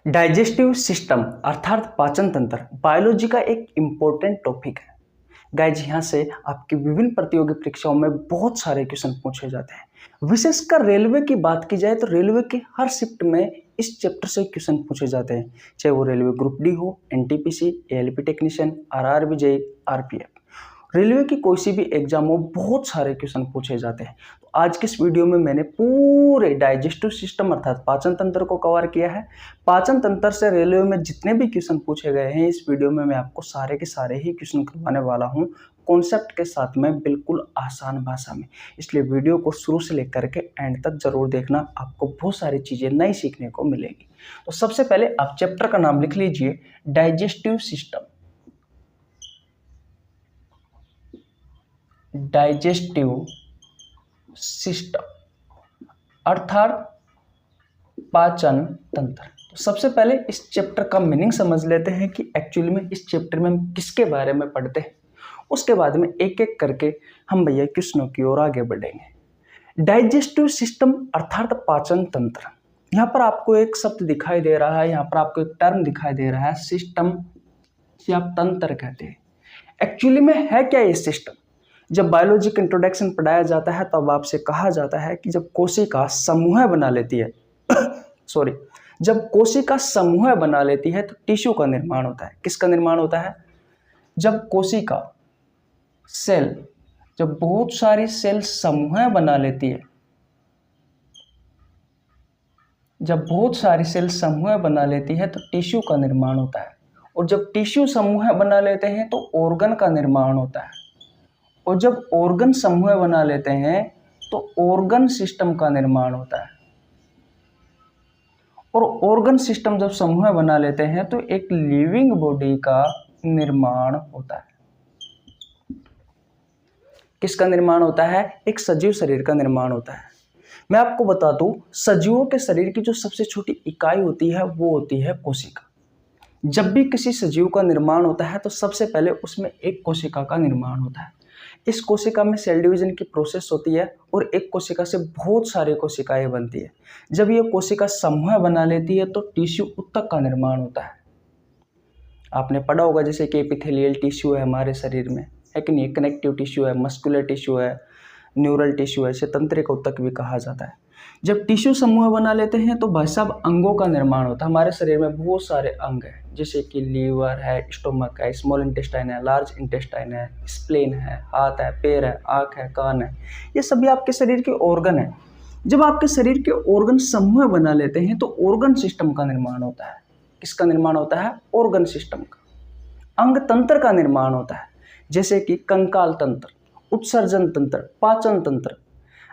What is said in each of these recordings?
Digestive system अर्थात पाचन तंत्र बायोलॉजी का एक इम्पोर्टेंट टॉपिक है। गाइज यहाँ से आपकी विभिन्न प्रतियोगी परीक्षाओं में बहुत सारे क्वेश्चन पूछे जाते हैं। विशेषकर रेलवे की बात की जाए तो रेलवे की हर शिफ्ट में इस चैप्टर से क्वेश्चन पूछे जाते हैं, चाहे वो रेलवे ग्रुप डी हो, NTPC, ALP technician, RRB, JEE, RPF. Railway की कोई सी भी एग्जाम हो बहुत सारे क्वेश्चन पूछे जाते हैं। तो आज के इस वीडियो में मैंने पूरे डाइजेस्टिव सिस्टम अर्थात पाचन तंत्र को कवर किया है। पाचन तंत्र से रेलवे में जितने भी क्वेश्चन पूछे गए हैं इस वीडियो में मैं आपको सारे के सारे ही क्वेश्चन करवाने वाला हूं, कॉन्सेप्ट के साथ में, बिल्कुल आसान भाषा में। इसलिए वीडियो को शुरू से लेकर के एंड तक जरूर देखना, आपको बहुत सारी चीजें नई सीखने को मिलेगी। तो सबसे पहले आप चैप्टर का नाम लिख लीजिए, डाइजेस्टिव सिस्टम। डाइजेस्टिव सिस्टम अर्थात पाचन तंत्र। तो सबसे पहले इस चैप्टर का मीनिंग समझ लेते हैं कि एक्चुअली में इस चैप्टर में हम किसके बारे में पढ़ते हैं। उसके बाद में एक एक करके हम भैया क्वेश्चनों की ओर आगे बढ़ेंगे। डाइजेस्टिव सिस्टम अर्थात पाचन तंत्र। यहाँ पर आपको एक शब्द दिखाई दे रहा है, यहाँ पर आपको एक टर्म दिखाई दे रहा है, सिस्टम या आप तंत्र कहते हैं। एक्चुअली में है क्या ये सिस्टम? जब बायोलॉजी का इंट्रोडक्शन पढ़ाया जाता है तब आपसे कहा जाता है कि जब कोशिका समूह बना लेती है सॉरी जब कोशिका समूह बना लेती है तो टिश्यू का निर्माण होता है। किसका निर्माण होता है? जब कोशिका सेल, जब बहुत सारी सेल समूह बना लेती है, जब बहुत सारी सेल समूह बना लेती है तो टिश्यू का निर्माण होता है। और जब टिश्यू समूह बना लेते हैं तो ऑर्गन का निर्माण होता है। और जब ऑर्गन समूह बना लेते हैं तो ऑर्गन सिस्टम का निर्माण होता है। और ऑर्गन सिस्टम जब समूह बना लेते हैं तो एक लिविंग बॉडी का निर्माण होता है। किसका निर्माण होता है? एक सजीव शरीर का निर्माण होता है। मैं आपको बता दूं, सजीवों के शरीर की जो सबसे छोटी इकाई होती है वो होती है कोशिका। जब भी किसी सजीव का निर्माण होता है तो सबसे पहले उसमें एक कोशिका का निर्माण होता है। इस कोशिका में सेल डिवीजन की प्रोसेस होती है और एक कोशिका से बहुत सारी कोशिकाएं बनती है। जब ये कोशिका समूह बना लेती है तो टिश्यू उत्तक का निर्माण होता है। आपने पढ़ा होगा जैसे कि एपिथेलियल टिश्यू है हमारे शरीर में, है कि नहीं? कनेक्टिव टिश्यू है, मस्कुलर टिश्यू है, न्यूरल टिश्यू है, इसे तंत्रिका उत्तक भी कहा जाता है। जब टिश्यू समूह बना लेते हैं तो भाई साहब अंगों का निर्माण होता है। हमारे शरीर में बहुत सारे अंग हैं, जैसे कि लीवर है, स्टोमक है, स्मॉल इंटेस्टाइन है, लार्ज इंटेस्टाइन है, स्प्लेन है, हाथ है, पैर है, आँख है, कान है, ये सभी आपके शरीर के ऑर्गन है। जब आपके शरीर के ऑर्गन समूह बना लेते हैं तो ऑर्गन सिस्टम का निर्माण होता है। किसका निर्माण होता है? ऑर्गन सिस्टम का। अंग तंत्र का निर्माण होता है, जैसे कि कंकाल तंत्र, उत्सर्जन तंत्र, पाचन तंत्र,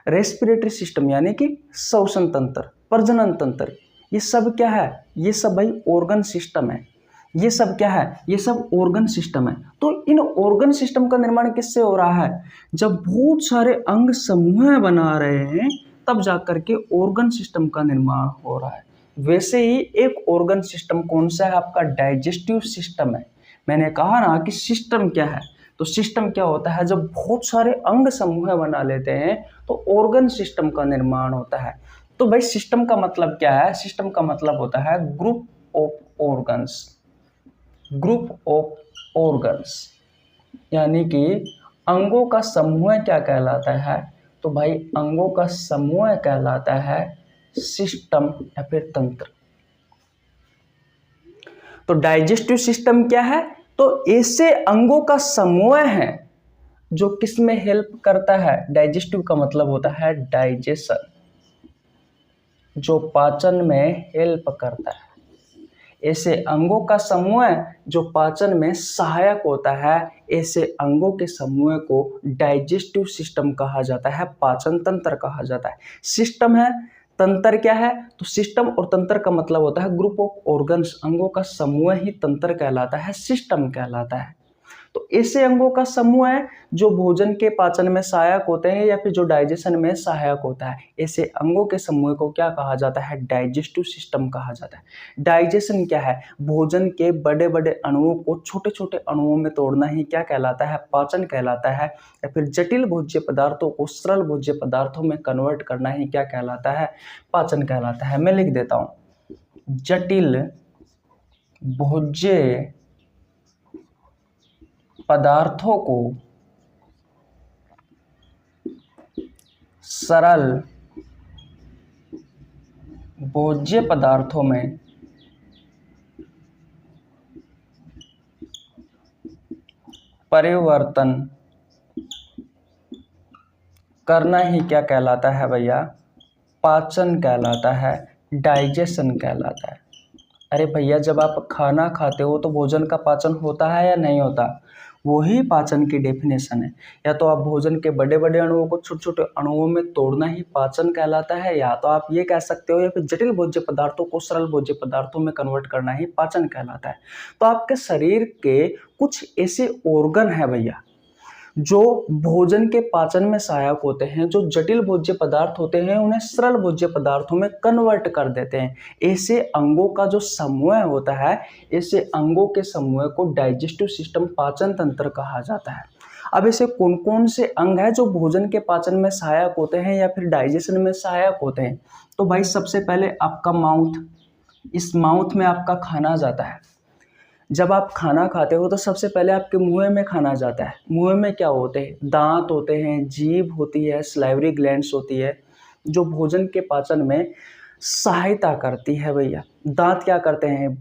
रेस्पिरेटरी सिस्टम यानी कि श्वसन तंत्र, प्रजनन तंत्र, ये सब क्या है? ये सब भाई ऑर्गन सिस्टम है। ये सब क्या है? ये सब ऑर्गन सिस्टम है। तो इन ऑर्गन सिस्टम का निर्माण किससे हो रहा है? जब बहुत सारे अंग समूह बना रहे हैं तब जाकर के ऑर्गन सिस्टम का निर्माण हो रहा है। वैसे ही एक ऑर्गन सिस्टम कौन सा है? आपका डाइजेस्टिव सिस्टम है। मैंने कहा ना कि सिस्टम क्या है, तो सिस्टम क्या होता है? जब बहुत सारे अंग समूह बना लेते हैं तो ऑर्गन सिस्टम का निर्माण होता है। तो भाई सिस्टम का मतलब क्या है? सिस्टम का मतलब होता है group of organs. Group of organs यानी कि अंगों का समूह क्या कहलाता है? तो भाई अंगों का समूह कहलाता है सिस्टम या फिर तंत्र। तो डाइजेस्टिव सिस्टम क्या है? तो ऐसे अंगों का समूह है जो किसमें हेल्प करता है? डाइजेस्टिव का मतलब होता है डाइजेशन, जो पाचन में हेल्प करता है। ऐसे अंगों का समूह जो पाचन में सहायक होता है, ऐसे अंगों के समूह को डाइजेस्टिव सिस्टम कहा जाता है, पाचन तंत्र कहा जाता है। सिस्टम है, तंत्र क्या है? तो सिस्टम और तंत्र का मतलब होता है ग्रुप ऑफ ऑर्गन्स। अंगों का समूह ही तंत्र कहलाता है, सिस्टम कहलाता है। तो ऐसे अंगों का समूह है जो भोजन के पाचन में सहायक होते हैं या फिर जो डाइजेशन में सहायक होता है। ऐसे अंगों के समूह को क्या कहा जाता है? डाइजेस्टिव सिस्टम कहा जाता है। डाइजेशन क्या है? भोजन के बड़े बड़े अणुओं को छोटे छोटे अणुओं में तोड़ना ही क्या कहलाता है? पाचन कहलाता है। या फिर जटिल भोज्य पदार्थों को सरल भोज्य पदार्थों में कन्वर्ट करना ही क्या कहलाता है? पाचन कहलाता है। मैं लिख देता हूँ, जटिल भोज्य पदार्थों को सरल भोज्य पदार्थों में परिवर्तन करना ही क्या कहलाता है भैया? पाचन कहलाता है, डाइजेशन कहलाता है। अरे भैया, जब आप खाना खाते हो तो भोजन का पाचन होता है या नहीं होता? वही पाचन की डेफिनेशन है। या तो आप भोजन के बड़े बड़े अणुओं को छोटे छोटे अणुओं में तोड़ना ही पाचन कहलाता है, या तो आप ये कह सकते हो या फिर जटिल भोज्य पदार्थों को सरल भोज्य पदार्थों में कन्वर्ट करना ही पाचन कहलाता है। तो आपके शरीर के कुछ ऐसे ऑर्गन है भैया जो भोजन के पाचन में सहायक होते हैं, जो जटिल भोज्य पदार्थ होते हैं उन्हें सरल भोज्य पदार्थों में कन्वर्ट कर देते हैं। ऐसे अंगों का जो समूह होता है, ऐसे अंगों के समूह को डाइजेस्टिव सिस्टम, पाचन तंत्र कहा जाता है। अब ऐसे कौन कौन से अंग हैं जो भोजन के पाचन में सहायक होते हैं या फिर डाइजेशन में सहायक होते हैं? तो भाई सबसे पहले आपका माउथ, इस माउथ में आपका खाना जाता है। जब आप खाना खाते हो तो सबसे पहले आपके मुंह में खाना जाता है। मुंह में क्या होते हैं? दांत होते हैं, जीभ होती है, सलाइवरी ग्लैंड्स होती है जो भोजन के पाचन में सहायता करती है भैया। दांत क्या करते हैं?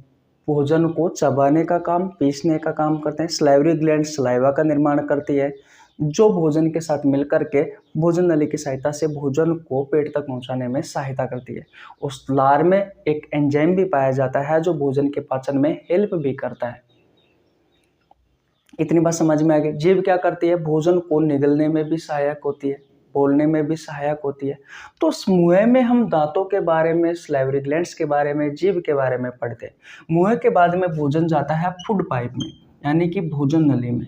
भोजन को चबाने का काम, पीसने का काम करते हैं। सलाइवरी ग्लैंड सलाइवा का निर्माण करती है जो भोजन के साथ मिलकर के भोजन नली की सहायता से भोजन को पेट तक पहुंचाने में सहायता करती है। उस लार में एक एंजाइम भी पाया जाता है जो भोजन के पाचन में हेल्प भी करता है। इतनी बात समझ में आ गई। जीभ क्या करती है? भोजन को निगलने में भी सहायक होती है, बोलने में भी सहायक होती है। तो मुंह में हम दांतों के बारे में, सलाइवरी ग्लैंड्स के बारे में, जीभ के बारे में पढ़ते हैं। मुंह के बाद में भोजन जाता है फूड पाइप में, यानी कि भोजन नली में।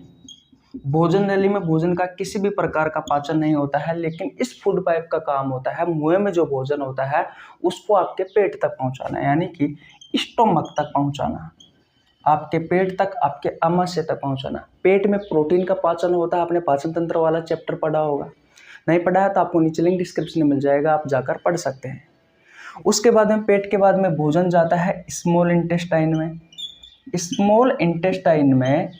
भोजन नली में भोजन का किसी भी प्रकार का पाचन नहीं होता है, लेकिन इस फूड पाइप का काम होता है मुंह में जो भोजन होता है उसको आपके पेट तक पहुंचाना, यानी कि स्टोमक तक पहुंचाना, आपके पेट तक, आपके आमाशय तक पहुंचाना। पेट में प्रोटीन का पाचन होता है। आपने पाचन तंत्र वाला चैप्टर पढ़ा होगा, नहीं पढ़ा है तो आपको नीचे लिंक डिस्क्रिप्शन में मिल जाएगा, आप जाकर पढ़ सकते हैं। उसके बाद में पेट के बाद में भोजन जाता है स्मॉल इंटेस्टाइन में। स्मॉल इंटेस्टाइन में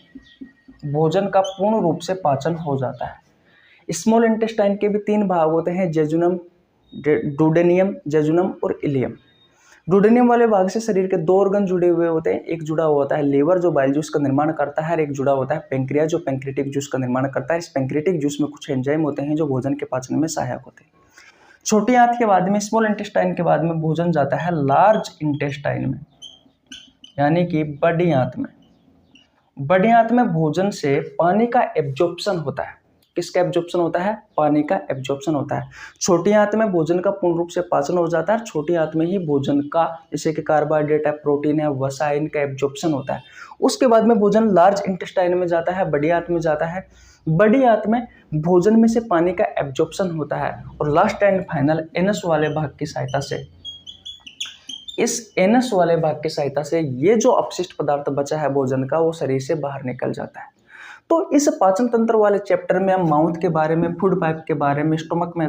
भोजन का पूर्ण रूप से पाचन हो जाता है। स्मॉल इंटेस्टाइन के भी 3 भाग होते हैं, जेजुनम, डुडेनियम, जेजुनम और इलियम। डुडेनियम वाले भाग से शरीर के 2 ऑर्गन जुड़े हुए होते हैं। एक जुड़ा होता है लीवर जो बाइल जूस का निर्माण करता है, और एक जुड़ा होता है पेंक्रिया जो पेंक्रेटिक जूस का निर्माण करता है। इस पेंक्रेटिक जूस में कुछ एंजाइम होते हैं जो भोजन के पाचन में सहायक होते हैं। छोटी आंत के बाद में, स्मॉल इंटेस्टाइन के बाद में भोजन जाता है लार्ज इंटेस्टाइन में, यानी कि बड़ी आंत में। बड़ी आंत में भोजन से पानी का एब्जॉर्प्शन होता है। किसका एब्जॉर्प्शन होता है? पानी का एब्जॉर्प्शन होता है। छोटी आंत में भोजन का पूर्ण रूप से पाचन हो जाता है। छोटी आंत में ही भोजन का, जैसे कि कार्बोहाइड्रेट है, प्रोटीन है, वसा, इनका एब्जॉर्प्शन होता है। उसके बाद में भोजन लार्ज इंटेस्टाइन में जाता है, बड़ी आंत में जाता है। बड़ी आंत में भोजन में से पानी का एब्जॉर्प्शन होता है और लास्ट एंड फाइनल एनस वाले भाग की सहायता से, इस एनस वाले भाग की सहायता से ये जो अपशिष्ट पदार्थ बचा है भोजन का, वो शरीर से बाहर निकल जाता है। तो इस पाचन तंत्र वाले चैप्टर में हम माउथ के बारे में, फूड पाइप के बारे में, स्टोमक में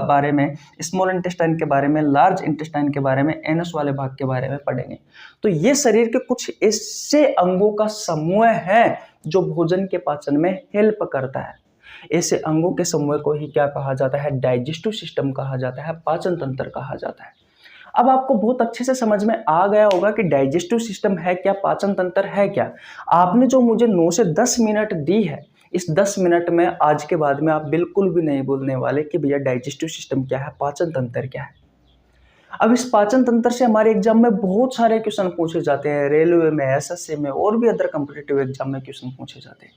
बारे में, स्मॉल इंटेस्टाइन के बारे में, लार्ज इंटेस्टाइन के बारे में, एनस वाले भाग के बारे में पढ़ेंगे। तो ये शरीर के कुछ ऐसे अंगों का समूह है जो भोजन के पाचन में हेल्प करता है। ऐसे अंगों के समूह को ही क्या कहा जाता है? डाइजेस्टिव सिस्टम कहा जाता है, पाचन तंत्र कहा जाता है। अब आपको बहुत अच्छे से समझ में आ गया होगा कि डाइजेस्टिव सिस्टम है क्या, पाचन तंत्र है क्या। आपने जो मुझे 9 से 10 मिनट दी है, इस 10 मिनट में आज के बाद में आप बिल्कुल भी नहीं बोलने वाले कि भैया डाइजेस्टिव सिस्टम क्या है, पाचन तंत्र क्या है। अब इस पाचन तंत्र से हमारे एग्जाम में बहुत सारे क्वेश्चन पूछे जाते हैं, रेलवे में, एसएससी में और भी अदर कॉम्पिटिटिव एग्जाम में क्वेश्चन पूछे जाते हैं।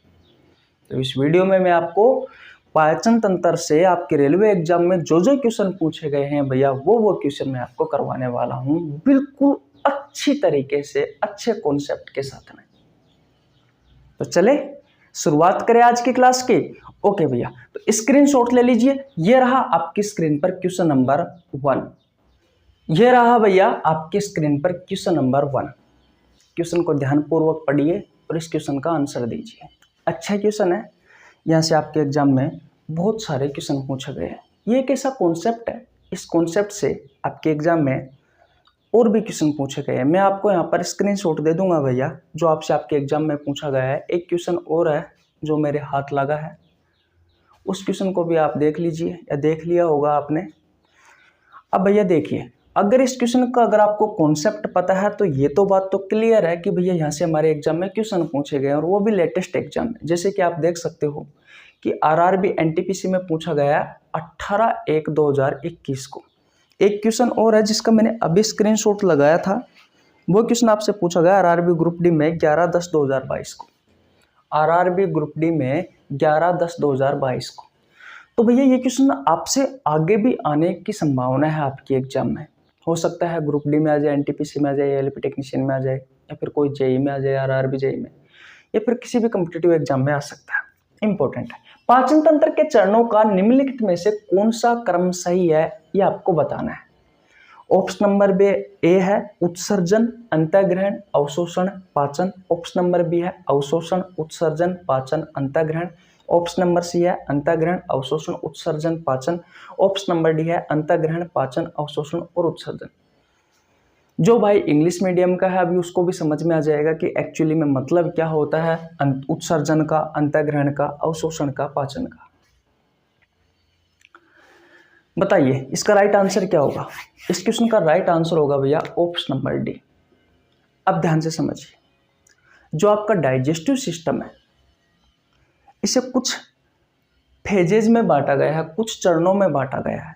तो इस वीडियो में मैं आपको पाचन तंत्र से आपके रेलवे एग्जाम में जो जो क्वेश्चन पूछे गए हैं भैया, वो क्वेश्चन मैं आपको करवाने वाला हूं, बिल्कुल अच्छी तरीके से, अच्छे कॉन्सेप्ट के साथ में। तो चले शुरुआत करें आज की क्लास की। ओके भैया, तो स्क्रीनशॉट ले लीजिए। ये रहा आपकी स्क्रीन पर क्वेश्चन नंबर 1। ये रहा भैया आपके स्क्रीन पर क्वेश्चन नंबर 1। क्वेश्चन को ध्यानपूर्वक पढ़िए और इस क्वेश्चन का आंसर दीजिए। अच्छा क्वेश्चन है, यहाँ से आपके एग्जाम में बहुत सारे क्वेश्चन पूछे गए हैं। ये एक ऐसा कॉन्सेप्ट है, इस कॉन्सेप्ट से आपके एग्जाम में और भी क्वेश्चन पूछे गए हैं। मैं आपको यहाँ पर स्क्रीनशॉट दे दूंगा भैया, जो आपसे आपके एग्जाम में पूछा गया है। एक क्वेश्चन और है जो मेरे हाथ लगा है, उस क्वेश्चन को भी आप देख लीजिए, या देख लिया होगा आपने। अब भैया देखिए, अगर इस क्वेश्चन का अगर आपको कॉन्सेप्ट पता है तो ये तो बात तो क्लियर है कि भैया यहाँ से हमारे एग्जाम में क्वेश्चन पूछे गए और वो भी लेटेस्ट एग्जाम में। जैसे कि आप देख सकते हो कि आरआरबी एनटीपीसी में पूछा गया 18/1/2021 को। एक क्वेश्चन और है जिसका मैंने अभी स्क्रीनशॉट लगाया था, वो क्वेश्चन आपसे पूछा गया आरआरबी ग्रुप डी में 11/10/2022 को। आरआरबी ग्रुप डी में 11/10/2022 को। तो भैया ये क्वेश्चन आपसे आगे भी आने की संभावना है आपके एग्जाम में। हो सकता है ग्रुप डी में आ जाए, एनटीपीसी में आ जाए, एलपी टेक्नीशियन में आ जाए, या फिर कोई जेई में आ जाए, आरआरबी जेई में, या फिर किसी भी कॉम्पिटिटिव एग्जाम में आ सकता है। इंपॉर्टेंट है। पाचन तंत्र के चरणों का निम्नलिखित में से कौन सा क्रम सही है, ये आपको बताना है। ऑप्शन नंबर बी ए है उत्सर्जन, अंतःग्रहण, अवशोषण, पाचन। ऑप्शन नंबर बी है अवशोषण, उत्सर्जन, पाचन, अंतःग्रहण। ऑप्शन नंबर सी है अंतःग्रहण, अवशोषण, उत्सर्जन, पाचन। ऑप्शन नंबर डी है अंतःग्रहण, पाचन, अवशोषण और उत्सर्जन। जो भाई इंग्लिश मीडियम का है अभी उसको भी समझ में आ जाएगा कि एक्चुअली में मतलब क्या होता है उत्सर्जन का, अंतःग्रहण का, अवशोषण का, पाचन का। बताइए इसका राइट आंसर क्या होगा। इस क्वेश्चन का राइट आंसर होगा भैया ऑप्शन नंबर डी। अब ध्यान से समझिए, जो आपका डाइजेस्टिव सिस्टम है इसे कुछ फेजेज में बांटा गया है, कुछ चरणों में बांटा गया है।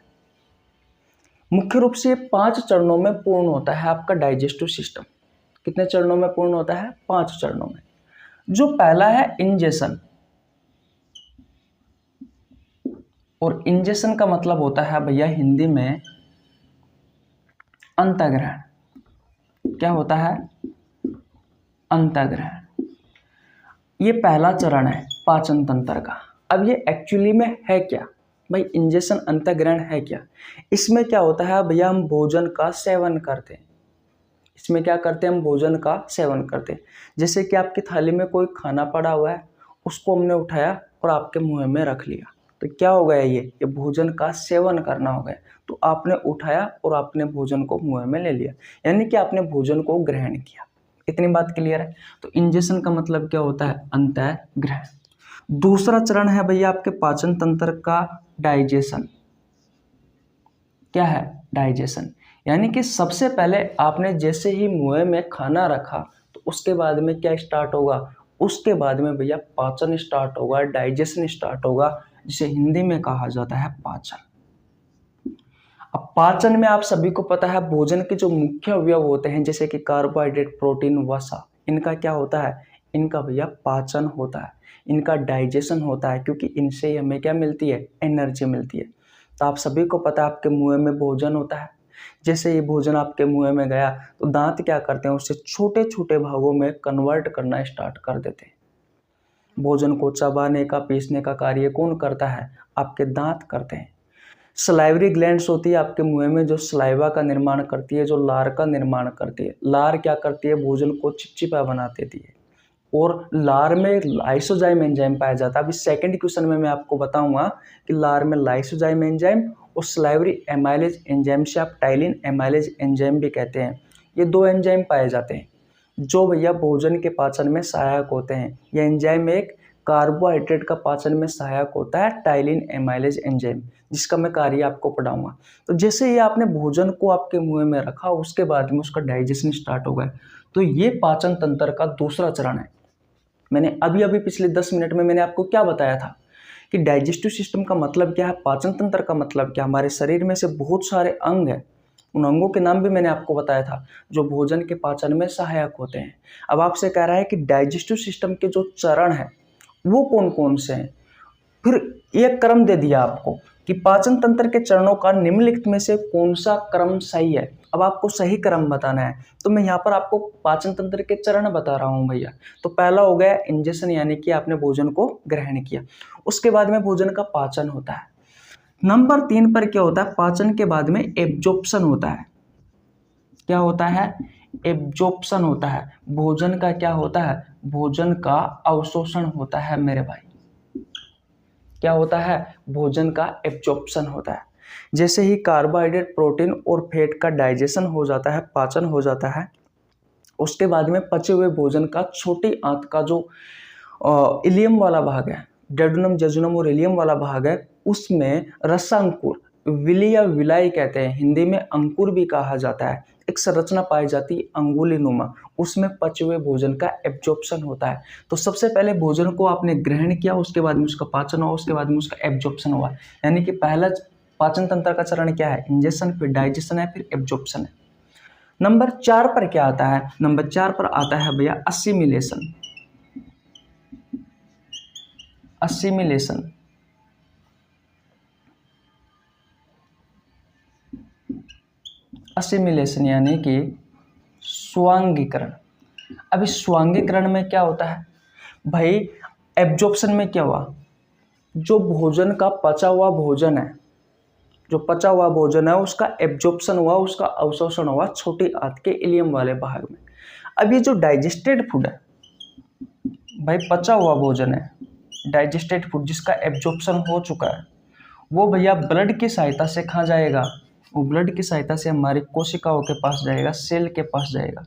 मुख्य रूप से 5 चरणों में पूर्ण होता है आपका डाइजेस्टिव सिस्टम। कितने चरणों में पूर्ण होता है? 5 चरणों में। जो पहला है इंजेशन, और इंजेशन का मतलब होता है भैया हिंदी में अंतःग्रहण। क्या होता है? अंतःग्रहण। ये पहला चरण है पाचन तंत्र का। अब ये एक्चुअली में है क्या भाई? इंजेशन, अंतःग्रहण है क्या? इसमें क्या होता है भैया, हम भोजन का सेवन करते हैं। इसमें क्या करते हैं? हम भोजन का सेवन करते हैं। जैसे कि आपकी थाली में कोई खाना पड़ा हुआ है, उसको हमने उठाया और आपके मुंह में रख लिया, तो क्या हो गया? ये भोजन का सेवन करना हो गया। तो आपने उठाया और आपने भोजन को मुंह में ले लिया, यानी कि आपने भोजन को ग्रहण किया। इतनी बात क्लियर है? तो इंजेशन का मतलब क्या होता है? अंतःग्रहण। दूसरा चरण है भैया आपके पाचन तंत्र का डाइजेशन। क्या है? डाइजेशन। यानी कि सबसे पहले आपने जैसे ही मुंह में खाना रखा तो उसके बाद में क्या स्टार्ट होगा? उसके बाद में भैया पाचन स्टार्ट होगा, डाइजेशन स्टार्ट होगा, जिसे हिंदी में कहा जाता है पाचन। अब पाचन में आप सभी को पता है भोजन के जो मुख्य अवयव होते हैं जैसे कि कार्बोहाइड्रेट, प्रोटीन, वसा, इनका क्या होता है? इनका भैया पाचन होता है, इनका डाइजेशन होता है, क्योंकि इनसे ही हमें क्या मिलती है? एनर्जी मिलती है। तो आप सभी को पता है आपके मुंह में भोजन होता है। जैसे ये भोजन आपके मुंह में गया तो दांत क्या करते हैं? उससे छोटे छोटे भागों में कन्वर्ट करना स्टार्ट कर देते हैं। भोजन को चबाने का, पीसने का कार्य कौन करता है? आपके दांत करते हैं। सलाइवरी ग्लैंड्स होती है आपके मुंह में जो सलाइवा का निर्माण करती है, जो लार का निर्माण करती है। लार क्या करती है? भोजन को चिपचिपा बना देती है। और लार में लाइसोजाइम एंजाइम पाया जाता है। अभी सेकंड क्वेश्चन में मैं आपको बताऊंगा कि लार में लाइसोजाइम एंजाइम और सलाइवरी एमाइलेज एंजाइम से आप टाइलिन एमाइलेज एंजाइम भी कहते हैं। ये 2 एंजाइम पाए जाते हैं जो भैया भोजन के पाचन में सहायक होते हैं। यह एंजाइम एक कार्बोहाइड्रेट का पाचन में सहायक होता है, टाइलिन एमाइलेज एंजाइम, जिसका मैं कार्य आपको पढ़ाऊंगा। तो जैसे ही आपने भोजन को आपके मुंह में रखा उसके बाद में उसका डाइजेशन स्टार्ट हो गया। तो ये पाचन तंत्र का दूसरा चरण है। मैंने अभी पिछले 10 मिनट में मैंने आपको क्या बताया था कि डाइजेस्टिव सिस्टम का मतलब क्या है, पाचन तंत्र का मतलब क्या। हमारे शरीर में से बहुत सारे अंग हैं, उन अंगों के नाम भी मैंने आपको बताया था जो भोजन के पाचन में सहायक होते हैं। अब आपसे कह रहा है कि डाइजेस्टिव सिस्टम के जो चरण हैं वो कौन कौन से हैं। फिर एक क्रम दे दिया आपको कि पाचन तंत्र के चरणों का निम्नलिखित में से कौन सा क्रम सही है। अब आपको सही क्रम बताना है, तो मैं यहाँ पर आपको पाचन तंत्र के चरण बता रहा हूँ भैया। तो पहला हो गया इंजेशन, यानी कि आपने भोजन को ग्रहण किया, उसके बाद में भोजन का पाचन होता है। नंबर 3 पर क्या होता है? पाचन के बाद में एब्जॉर्प्शन होता है। क्या होता है? एब्जॉर्प्शन होता है। भोजन का क्या होता है? भोजन का अवशोषण होता है मेरे भाई। क्या होता है? भोजन का एब्जॉर्प्शन होता है। जैसे ही कार्बोहाइड्रेट, प्रोटीन और फैट का डाइजेशन हो जाता है, पाचन हो जाता है, उसके बाद में पचे हुए भोजन का छोटी आंत का जो इलियम वाला भाग है, डेडुनम, जजुनम और इलियम वाला भाग है, उसमें रसांकुर, विली या विलाई कहते हैं, हिंदी में अंकुर भी कहा जाता है, एक संरचना पाई जाती है अंगुली नुमा, उसमें पचे हुए भोजन का एब्जॉर्प्शन होता है। तो सबसे पहले भोजन को आपने ग्रहण किया, उसके बाद में उसका पाचन हुआ, उसके बाद में उसका एब्जॉर्प्शन हुआ, यानी कि पहला पाचन तंत्र का चरण क्या है? इंजेक्शन, फिर डाइजेशन है, फिर एब्जॉर्प्शन है। नंबर 4 पर क्या आता है? नंबर 4 पर आता है भैया असिमिलेशन। असिमिलेशन असिमिलेशन यानी कि स्वांगीकरण। अब इस स्वांगीकरण में क्या होता है भाई? एब्जॉर्प्शन में क्या हुआ? जो भोजन का पचा हुआ भोजन है, जो पचा हुआ भोजन है उसका एब्जॉर्प्शन हुआ, उसका अवशोषण हुआ छोटी आंत के इलियम वाले भाग में। अब ये जो डाइजेस्टेड फूड है भाई, पचा हुआ भोजन है, डाइजेस्टेड फूड जिसका एब्जॉर्प्शन हो चुका है, वो भैया ब्लड की सहायता से कहाँ जाएगा? वो ब्लड की सहायता से हमारी कोशिकाओं के पास जाएगा, सेल के पास जाएगा।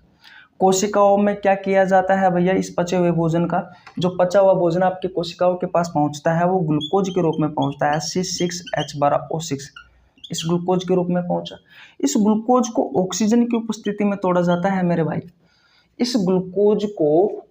कोशिकाओं में क्या किया जाता है भैया? इस पचे हुए भोजन का, जो पचा हुआ भोजन आपकी कोशिकाओं के पास पहुंचता है वो ग्लूकोज के रूप में पहुंचता है, C6H12O6। इस ग्लूकोज के रूप में पहुंचा। इस ग्लूकोज को ऑक्सीजन की उपस्थिति में तोड़ा जाता है मेरे भाई। इस ग्लूकोज को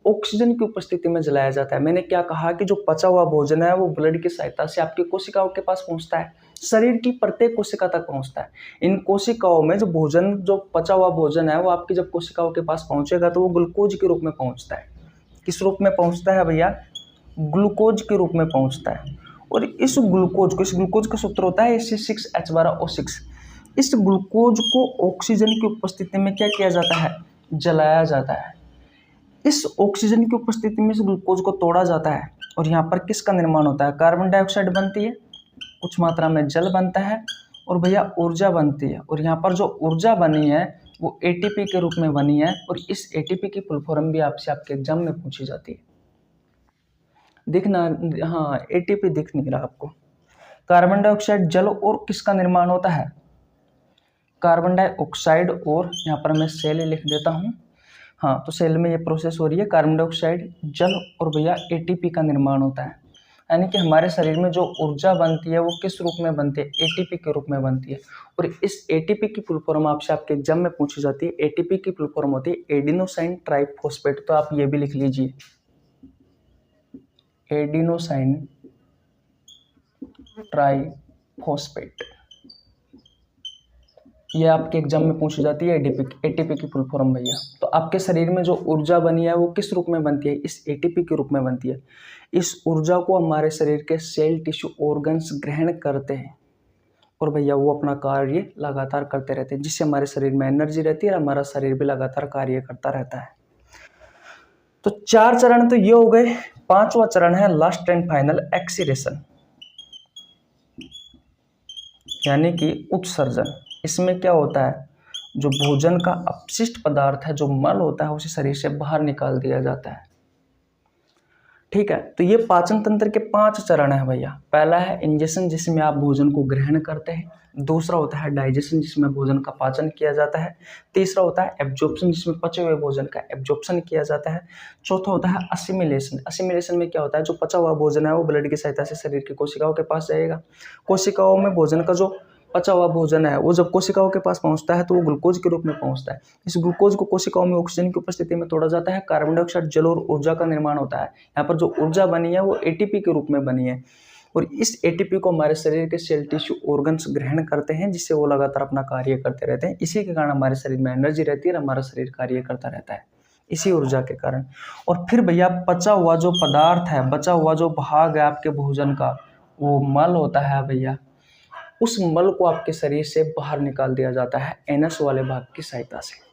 ऑक्सीजन की उपस्थिति में जलाया जाता है। मैंने क्या कहा कि जो पचा हुआ भोजन है वो ब्लड की सहायता से आपकी कोशिकाओं के पास पहुंचता है, शरीर की प्रत्येक कोशिका तक पहुंचता है। इन कोशिकाओं में जो भोजन, जो पचा हुआ भोजन है वो आपकी जब कोशिकाओं के पास पहुंचेगा तो वो ग्लूकोज के रूप में पहुंचता है। किस रूप में पहुंचता है भैया? ग्लूकोज के रूप में पहुंचता है। और इस ग्लूकोज का सूत्र होता है C6H12O6। इस ग्लूकोज को ऑक्सीजन की उपस्थिति में क्या किया जाता है? जलाया जाता है। इस ऑक्सीजन की उपस्थिति में इस ग्लूकोज को तोड़ा जाता है और यहाँ पर किसका निर्माण होता है? कार्बन डाइऑक्साइड बनती है, कुछ मात्रा में जल बनता है और भैया ऊर्जा बनती है। और यहाँ पर जो ऊर्जा बनी है वो ATP के रूप में बनी है। और इस ATP की फुल फॉर्म भी आपसे आपके एग्जाम में पूछी जाती है। दिखना, हाँ ATP दिख नहीं रहा आपको। कार्बन डाइऑक्साइड, जल और किसका निर्माण होता है? Carbon dioxide. और यहाँ पर मैं सेल लिख देता हूँ। हाँ, तो सेल में ये प्रोसेस हो रही है, कार्बन डाइऑक्साइड, जल और भैया ATP का निर्माण होता है। यानी कि हमारे शरीर में जो ऊर्जा बनती है वो किस रूप में बनती है? ATP के रूप में बनती है। और इस ATP की फुल फॉर्म आपसे आपके एग्जाम में पूछी जाती है। ATP की फुल फॉर्म होती है एडिनोसाइन ट्राइफॉस्फेट। तो आप ये भी लिख लीजिए, एडिनोसाइन ट्राइफॉस्फेट। ये आपके एग्जाम में पूछी जाती है ATP की फुल फॉर्म भैया। तो आपके शरीर में जो ऊर्जा बनी है वो किस रूप में बनती है? इस ATP के रूप में बनती है। इस ऊर्जा को हमारे शरीर के सेल, टिश्यू, ऑर्गन्स ग्रहण करते हैं और भैया वो अपना कार्य लगातार करते रहते हैं, जिससे हमारे शरीर में एनर्जी रहती है और हमारा शरीर भी लगातार कार्य करता रहता है। तो 4 चरण तो ये हो गए। 5वां चरण है लास्ट एंड फाइनल, एक्सीरेशन यानी कि उत्सर्जन। इसमें क्या होता है? जो भोजन का अपशिष्ट पदार्थ है, जो मल होता है, उसे शरीर से बाहर निकाल दिया जाता है। ठीक है, तो ये पाचन तंत्र के 5 चरण है भैया। पहला है इंजेशन, जिसमें आप भोजन को ग्रहण करते हैं। दूसरा होता है डाइजेशन, जिसमें भोजन का पाचन किया जाता है। तीसरा होता है एब्जॉर्प्शन, जिसमें पचे हुए भोजन का एब्जॉर्प्शन किया जाता है। चौथा होता है असिमिलेशन। असिमिलेशन में क्या होता है? जो पचा हुआ भोजन है वो ब्लड की सहायता से शरीर की कोशिकाओं के पास जाएगा। कोशिकाओं में भोजन का जो पचा हुआ भोजन है वो जब कोशिकाओं के पास पहुंचता है तो वो ग्लूकोज के रूप में पहुंचता है। इस ग्लूकोज को कोशिकाओं में ऑक्सीजन की उपस्थिति में तोड़ा जाता है। कार्बन डाइऑक्साइड, जल और ऊर्जा का निर्माण होता है। यहाँ पर जो ऊर्जा बनी है वो ATP के रूप में बनी है और इस ATP को हमारे शरीर के सेल, टिश्यू, ऑर्गन्स ग्रहण करते हैं, जिससे वो लगातार अपना कार्य करते रहते हैं। इसी के कारण हमारे शरीर में एनर्जी रहती है और हमारा शरीर कार्य करता रहता है, इसी ऊर्जा के कारण। और फिर भैया पचा हुआ जो पदार्थ है, बचा हुआ जो भाग है आपके भोजन का, वो मल होता है भैया। उस मल को आपके शरीर से बाहर निकाल दिया जाता है एनस वाले भाग की सहायता से।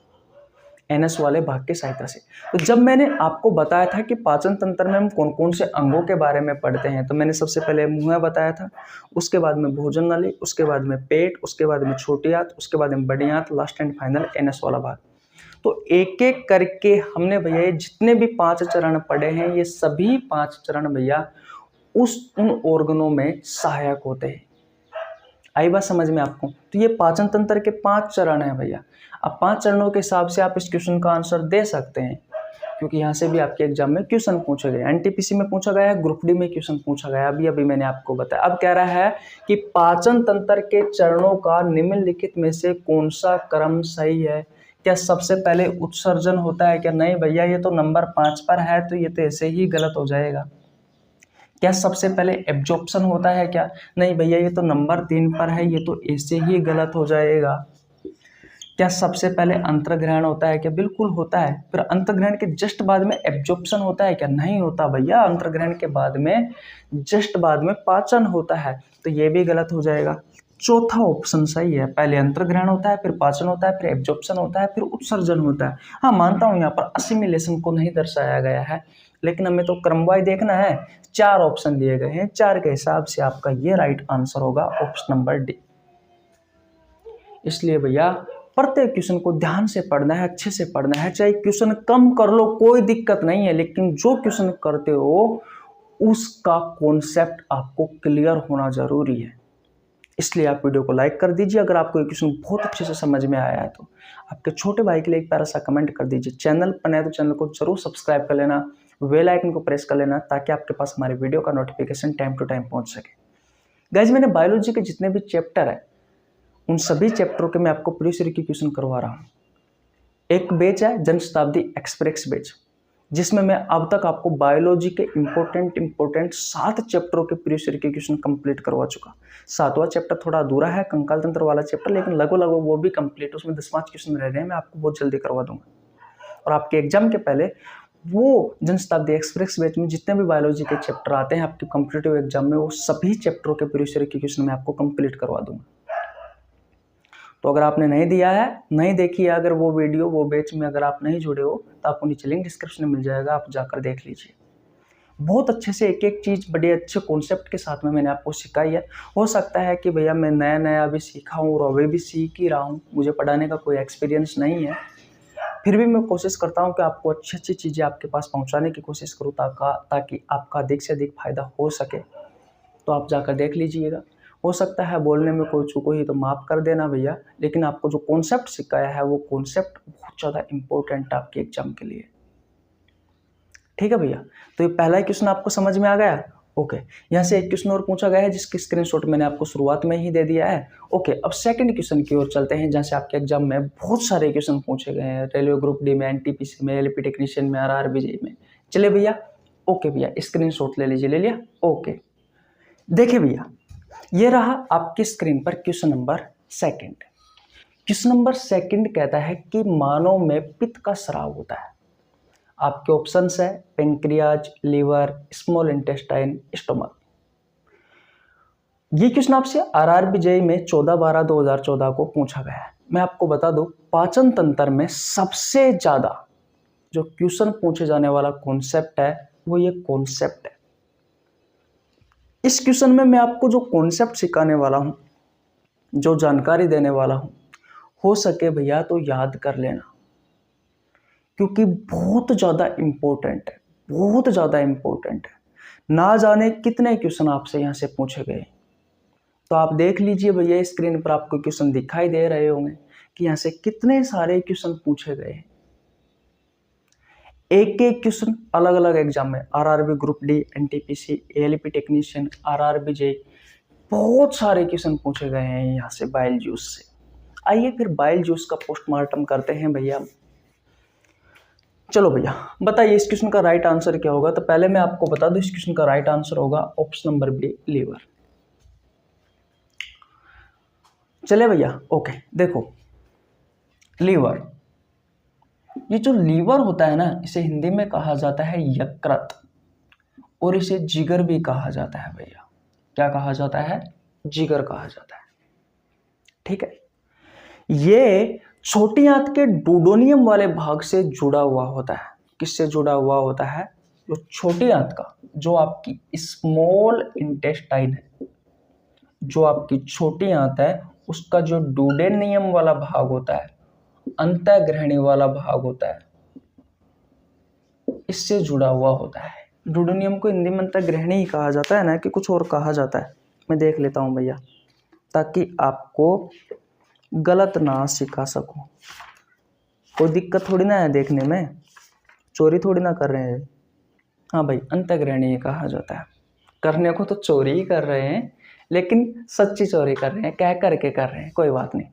एनस वाले भाग की सहायता से। तो जब मैंने आपको बताया था कि पाचन तंत्र में हम कौन कौन से अंगों के बारे में पढ़ते हैं, तो मैंने सबसे पहले मुंह बताया था, उसके बाद में भोजन नली, उसके बाद में पेट, उसके बाद में छोटी आंत, उसके बाद में बड़ी आंत, लास्ट एंड फाइनल एनस वाला भाग। तो एक एक करके हमने भैया ये जितने भी 5 चरण पढ़े हैं, ये सभी 5 चरण भैया उन ऑर्गनों में सहायक होते हैं। आई बात समझ में आपको? तो ये पाचन तंत्र के 5 चरण हैं भैया। अब 5 चरणों के हिसाब से आप इस क्वेश्चन का आंसर दे सकते हैं, क्योंकि यहाँ से भी आपके एग्जाम में क्वेश्चन पूछे गए, एनटीपीसी में पूछा गया है, ग्रुप डी में क्वेश्चन पूछा गया, अभी मैंने आपको बताया। अब कह रहा है कि पाचन तंत्र के चरणों का निम्नलिखित में से कौन सा क्रम सही है? क्या सबसे पहले उत्सर्जन होता है क्या? नहीं भैया, ये तो नंबर 5 पर है, तो ये तो ऐसे ही गलत हो जाएगा। क्या सबसे पहले एब्जॉर्प्शन होता है क्या? नहीं भैया, ये तो नंबर 3 पर है, ये तो ऐसे ही गलत हो जाएगा। क्या सबसे पहले अंतर्ग्रहण होता है क्या? बिल्कुल होता है। फिर अंतर्ग्रहण के जस्ट बाद में एब्जॉर्प्शन होता है क्या? नहीं होता भैया, अंतर्ग्रहण के बाद में जस्ट बाद में पाचन होता है, तो ये भी गलत हो जाएगा। चौथा ऑप्शन सही है, पहले अंतर्ग्रहण होता है, फिर पाचन होता है, फिर एब्जॉर्प्शन होता है, फिर उत्सर्जन होता है। हाँ, मानता हूँ यहाँ पर असिमिलेशन को नहीं दर्शाया गया है, लेकिन हमें तो क्रमवार देखना है। 4 ऑप्शन दिए गए हैं, 4 के हिसाब से आपका ये राइट आंसर होगा ऑप्शन नंबर डी। इसलिए भैया प्रत्येक क्वेश्चन को ध्यान से पढ़ना है, अच्छे से पढ़ना है। चाहे क्वेश्चन कम कर लो, कोई दिक्कत नहीं है, लेकिन जो क्वेश्चन करते हो उसका कॉन्सेप्ट आपको क्लियर होना जरूरी है। इसलिए आप वीडियो को लाइक कर दीजिए। अगर आपको ये क्वेश्चन बहुत अच्छे से समझ में आया है तो आपके छोटे भाई के लिए एक प्यारा सा कमेंट कर दीजिए। चैनल पर नए तो चैनल को जरूर सब्सक्राइब कर लेना, बेल आइकन को प्रेस कर लेना, ताकि आपके पास हमारे वीडियो का नोटिफिकेशन टाइम टू टाइम पहुंच सके। गाइज, मैंने बायोलॉजी के जितने भी चैप्टर है उन सभी चैप्टरों के मैं आपको प्रीवियस ईयर के क्वेश्चन करवा रहा हूँ। एक बैच है जन शताब्दी एक्सप्रेस बैच, जिसमें मैं अब तक आपको बायोलॉजी के इंपॉर्टेंट 7 चैप्टरों के प्रीवियस ईयर के क्वेश्चन कंप्लीट करवा चुका। 7वां चैप्टर थोड़ा अधूरा है, कंकाल तंत्र वाला चैप्टर, लेकिन लगभग वो भी कंप्लीट, उसमें 10 क्वेश्चन रह रहे हैं, मैं आपको बहुत जल्दी करवा दूंगा। और आपके एग्जाम के पहले वो जन शताब्दी एक्सप्रेस बैच में जितने भी बायोलॉजी के चैप्टर आते हैं आपके कॉम्पिटिटिव एग्जाम में, वो सभी चैप्टरों के प्रीवियस ईयर के क्वेश्चन मैं आपको कंप्लीट करवा दूंगा। तो अगर आपने नहीं दिया है, नहीं देखी है अगर वो वीडियो, वो बैच में अगर आप नहीं जुड़े हो, तो आपको नीचे लिंक डिस्क्रिप्शन में मिल जाएगा, आप जाकर देख लीजिए। बहुत अच्छे से एक एक चीज़ बड़े अच्छे कॉन्सेप्ट के साथ में मैंने आपको सिखाई है। हो सकता है कि भैया मैं नया अभी सीखा हूँ और अभी भी सीख ही रहा हूँ, मुझे पढ़ाने का कोई एक्सपीरियंस नहीं है, फिर भी मैं कोशिश करता हूँ कि आपको अच्छी अच्छी चीज़ें आपके पास पहुँचाने की कोशिश करूँ, ताकि आपका अधिक से अधिक फायदा हो सके। तो आप जाकर देख लीजिएगा। हो सकता है बोलने में कोई चूक हुई तो माफ़ कर देना भैया, लेकिन आपको जो कॉन्सेप्ट सिखाया है वो कॉन्सेप्ट बहुत ज़्यादा इंपॉर्टेंट है आपके एग्जाम के लिए। ठीक है भैया, तो ये पहला क्वेश्चन आपको समझ में आ गया? ओके, यहाँ से एक क्वेश्चन और पूछा गया है जिसकी स्क्रीनशॉट मैंने आपको शुरुआत में ही दे दिया है। ओके, अब सेकंड क्वेश्चन की ओर चलते हैं, जहाँ से आपके एग्जाम में बहुत सारे क्वेश्चन पूछे गए हैं, रेलवे ग्रुप डी में, एनटीपीसी में, एलपी टेक्नीशियन में, आरआरबी में। चलिए भैया, ओके भैया, स्क्रीनशॉट ले लीजिए, ले लिया? ओके, देखिए भैया, ये रहा आपकी स्क्रीन पर question number second. Question number second कहता है कि मानव में पित्त का स्राव होता है। आपके ऑप्शंस है pancreas, liver, small intestine, stomach. ये क्वेश्चन आपसे आरआरबी जेईई में 14/12/2014 को पूछा गया है। मैं आपको बता दूं, पाचन तंत्र में सबसे ज्यादा जो क्वेश्चन पूछे जाने वाला कॉन्सेप्ट है वो ये कॉन्सेप्ट है। इस क्वेश्चन में मैं आपको जो कॉन्सेप्ट सिखाने वाला हूं, जो जानकारी देने वाला हूं, हो सके भैया तो याद कर लेना, क्योंकि बहुत ज़्यादा इम्पोर्टेंट है, बहुत ज़्यादा इम्पोर्टेंट है। ना जाने कितने क्वेश्चन आपसे यहाँ से पूछे गए। तो आप देख लीजिए भैया, स्क्रीन पर आपको क्वेश्चन दिखाई दे रहे होंगे कि यहाँ से कितने सारे क्वेश्चन पूछे गए। एक एक क्वेश्चन अलग अलग एग्जाम में, RRB group D, NTPC, ALP technician, RRB JEE, बहुत सारे क्वेश्चन पूछे गए हैं यहाँ से बाइल जूस से। आइए फिर बाइल जूस का पोस्टमार्टम करते हैं भैया। चलो भैया, बताइए इस क्वेश्चन का राइट आंसर क्या होगा। तो पहले मैं आपको बता दूं, इस क्वेश्चन का राइट आंसर होगा ऑप्शन नंबर बी, लीवर। चले भैया, ओके, देखो लीवर, ये जो लीवर होता है ना, इसे हिंदी में कहा जाता है यकृत, और इसे जिगर भी कहा जाता है भैया। क्या कहा जाता है? जिगर कहा जाता है। ठीक है, ये छोटी आंत के डूडोनियम वाले भाग से जुड़ा हुआ होता है। किससे जुड़ा हुआ होता है? जो छोटी आंत का, जो आपकी स्मॉल इंटेस्टाइन है, जो आपकी छोटी आंत है, उसका जो डूडेनियम वाला भाग होता है, अंतःग्रहणी वाला भाग होता है, इससे जुड़ा हुआ होता है। डूडेनियम को हिंदी में अंतःग्रहणी ही कहा जाता है ना, कि कुछ और कहा जाता है। मैं देख लेता हूं भैया, ताकि आपको गलत ना सिखा सकूं। कोई दिक्कत थोड़ी ना है देखने में, चोरी थोड़ी ना कर रहे हैं। हाँ भाई, अंतःग्रहणीय कहा जाता है। करने को तो चोरी ही कर रहे हैं, लेकिन सच्ची चोरी कर रहे हैं, कह करके कर रहे हैं, कोई बात नहीं।